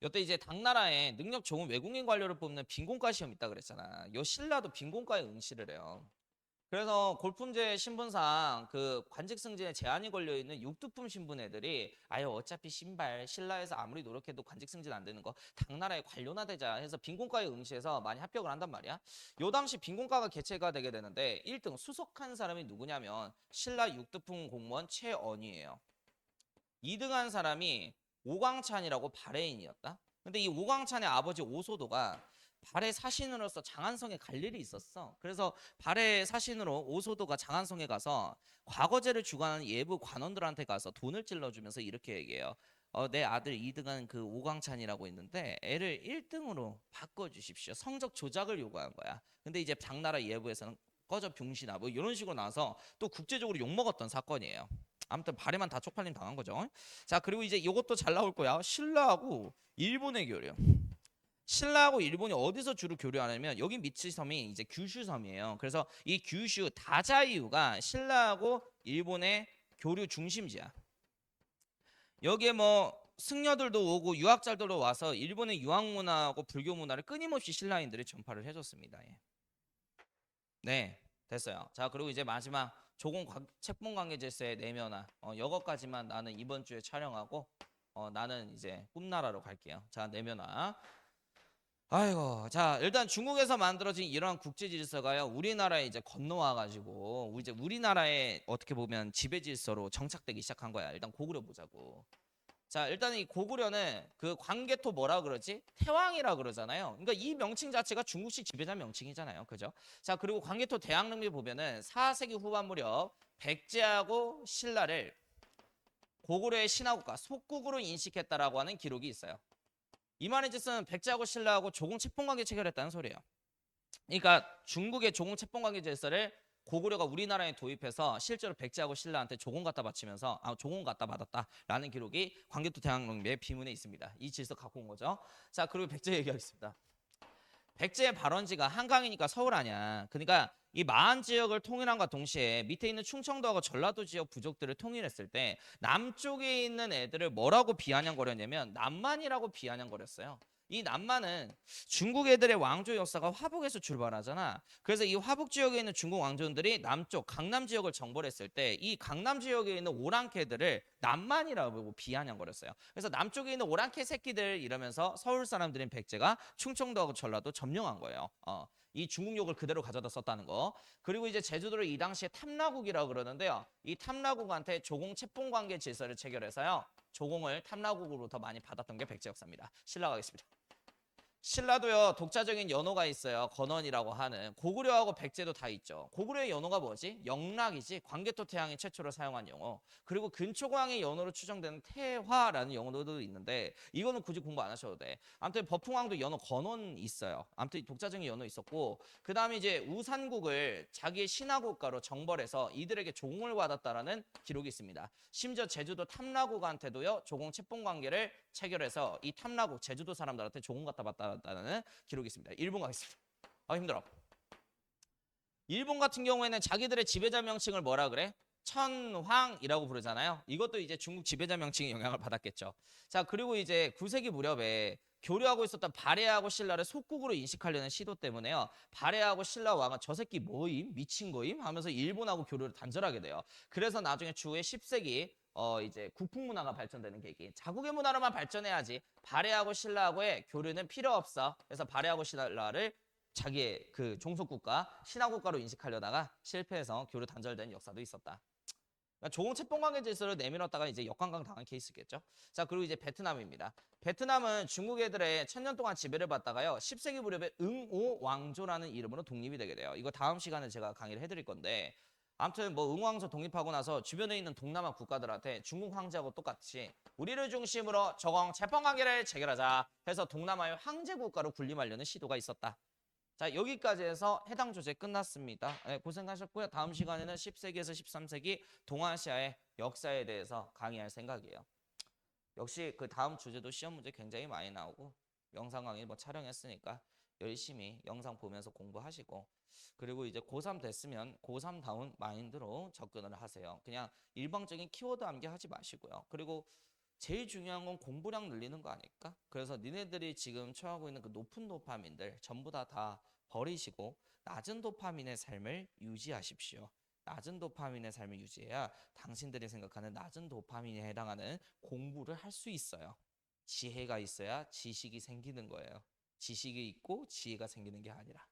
여태 이제 당나라에 능력 좋은 외국인 관료를 뽑는 빈곤과 시험 있다 그랬잖아. 요 신라도 빈곤과에 응시를 해요. 그래서 골품제 신분상 그 관직 승진에 제한이 걸려 있는 육두품 신분 애들이 아유 어차피 신발 신라에서 아무리 노력해도 관직 승진 안 되는 거 당나라에 관료나 되자 해서 빈곤과에 응시해서 많이 합격을 한단 말이야. 요 당시 빈곤과가 개최가 되게 되는데 1등 수석한 사람이 누구냐면 신라 육두품 공무원 최언이에요. 2등한 사람이 오광찬이라고 발해인이었다. 근데 이 오광찬의 아버지 오소도가 발해 사신으로서 장안성에 갈 일이 있었어. 그래서 발해 사신으로 오소도가 장안성에 가서 과거제를 주관하는 예부 관원들한테 가서 돈을 찔러주면서 이렇게 얘기해요. 내 아들 2등한 그 오광찬이라고 있는데 애를 1등으로 바꿔주십시오. 성적 조작을 요구한 거야. 근데 이제 당나라 예부에서는 꺼져 병신아 뭐 이런 식으로 나와서 또 국제적으로 욕먹었던 사건이에요. 아무튼 발에만 다 쪽팔림 당한 거죠. 자, 그리고 이제 이것도 잘 나올 거야. 신라하고 일본의 교류. 신라하고 일본이 어디서 주로 교류하냐면 여기 밑의 섬이 이제 규슈 섬이에요. 그래서 이 규슈 다자이유가 신라하고 일본의 교류 중심지야. 여기에 뭐 승려들도 오고 유학자들도 와서 일본의 유학 문화하고 불교 문화를 끊임없이 신라인들이 전파를 해줬습니다. 예. 네, 됐어요. 자, 그리고 이제 마지막 조공 책봉 관계 질서의 내면화. 이거까지만 나는 이번 주에 촬영하고 나는 이제 꿈나라로 갈게요. 자, 내면화. 아이고, 자 일단 중국에서 만들어진 이러한 국제 질서가요 우리나라에 이제 건너와 가지고 이제 우리나라에 어떻게 보면 지배 질서로 정착되기 시작한 거야. 일단 고구려 보자고. 자 일단 이 고구려는 그 광개토 뭐라 그러지? 태왕이라 그러잖아요. 그러니까 이 명칭 자체가 중국식 지배자 명칭이잖아요. 그죠? 자 그리고 광개토 대항릉비 보면은 4세기 후반 무렵 백제하고 신라를 고구려의 신하국가 속국으로 인식했다라고 하는 기록이 있어요. 이 말의 뜻은 백제하고 신라하고 조공 채pon관계 체결했다는 소리예요. 그러니까 중국의 조공 채pon관계 질서를 고구려가 우리나라에 도입해서 실제로 백제하고 신라한테 조공 갖다 바치면서 조공 갖다 받았다라는 기록이 광개토 대항릉비의 비문에 있습니다. 이 질서 갖고 온 거죠. 자 그리고 백제 얘기하겠습니다. 백제의 발원지가 한강이니까 서울 아니야. 그러니까 이 마한 지역을 통일함과 동시에 밑에 있는 충청도하고 전라도 지역 부족들을 통일했을 때 남쪽에 있는 애들을 뭐라고 비아냥거렸냐면 남만이라고 비아냥거렸어요. 이 남만은 중국 애들의 왕조 역사가 화북에서 출발하잖아. 그래서 이 화북 지역에 있는 중국 왕조들이 남쪽 강남 지역을 정벌했을 때 이 강남 지역에 있는 오랑캐들을 남만이라고 비아냥거렸어요. 그래서 남쪽에 있는 오랑캐 새끼들 이러면서 서울 사람들인 백제가 충청도하고 전라도 점령한 거예요. 이 중국욕을 그대로 가져다 썼다는 거. 그리고 이제 제주도를 이 당시에 탐라국이라고 그러는데요. 이 탐라국한테 조공 채봉 관계 질서를 체결해서요. 조공을 탐라국으로부터 많이 받았던 게 백제 역사입니다. 신라 가겠습니다. 신라도요 독자적인 연호가 있어요. 건원이라고 하는. 고구려하고 백제도 다 있죠. 고구려의 연호가 뭐지? 영락이지. 광개토 태양이 최초로 사용한 용어. 그리고 근초광의 연호로 추정되는 태화라는 용어도 있는데 이거는 굳이 공부 안 하셔도 돼. 아무튼 버풍왕도 연호 건원 있어요. 아무튼 독자적인 연호 있었고 그 다음에 이제 우산국을 자기의 신하국가로 정벌해서 이들에게 조공을 받았다라는 기록이 있습니다. 심지어 제주도 탐라국한테도요 조공 채봉 관계를 체결해서 이 탐라국 제주도 사람들한테 조공 갖다 받았다는 기록이 있습니다. 일본 가겠습니다. 힘들어. 일본 같은 경우에는 자기들의 지배자 명칭을 뭐라 그래? 천황이라고 부르잖아요. 이것도 이제 중국 지배자 명칭의 영향을 받았겠죠. 자, 그리고 이제 9세기 무렵에 교류하고 있었던 발해하고 신라를 속국으로 인식하려는 시도 때문에요. 발해하고 신라 왕은 저 새끼 뭐임? 미친 거임? 하면서 일본하고 교류를 단절하게 돼요. 그래서 나중에 추후에 10세기 이제 국풍 문화가 발전되는 계기. 자국의 문화로만 발전해야지. 발해하고 신라하고의 교류는 필요 없어. 그래서 발해하고 신라를 자기의 그 종속국가, 신하국가로 인식하려다가 실패해서 교류 단절된 역사도 있었다. 그러니까 조공 채봉관계 질서를 내밀었다가 이제 역관광 당한 케이스겠죠. 자, 그리고 이제 베트남입니다. 베트남은 중국 애들의 천년 동안 지배를 받다가요. 10세기 무렵에 응오 왕조라는 이름으로 독립이 되게 돼요. 이거 다음 시간에 제가 강의를 해드릴 건데 아무튼 뭐 응왕조 독립하고 나서 주변에 있는 동남아 국가들한테 중국 황제하고 똑같이 우리를 중심으로 조공 채봉관계를 체결하자 해서 동남아의 황제 국가로 군림하려는 시도가 있었다. 자, 여기까지 해서 해당 조제 끝났습니다. 네, 고생하셨고요. 다음 시간에는 10세기에서 13세기 동아시아의 역사에 대해서 강의할 생각이에요. 역시 그 다음 주제도 시험 문제 굉장히 많이 나오고 영상 강의 뭐 촬영했으니까 열심히 영상 보면서 공부하시고 그리고 이제 고3 됐으면 고3다운 마인드로 접근을 하세요. 그냥 일방적인 키워드 암기하지 마시고요. 그리고 제일 중요한 건 공부량 늘리는 거 아닐까? 그래서 니네들이 지금 처하고 있는 그 높은 도파민들 전부 다 버리시고 낮은 도파민의 삶을 유지하십시오. 낮은 도파민의 삶을 유지해야 당신들이 생각하는 낮은 도파민에 해당하는 공부를 할 수 있어요. 지혜가 있어야 지식이 생기는 거예요. 지식이 있고 지혜가 생기는 게 아니라.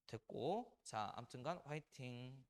됐고, 자, 아무튼간 화이팅.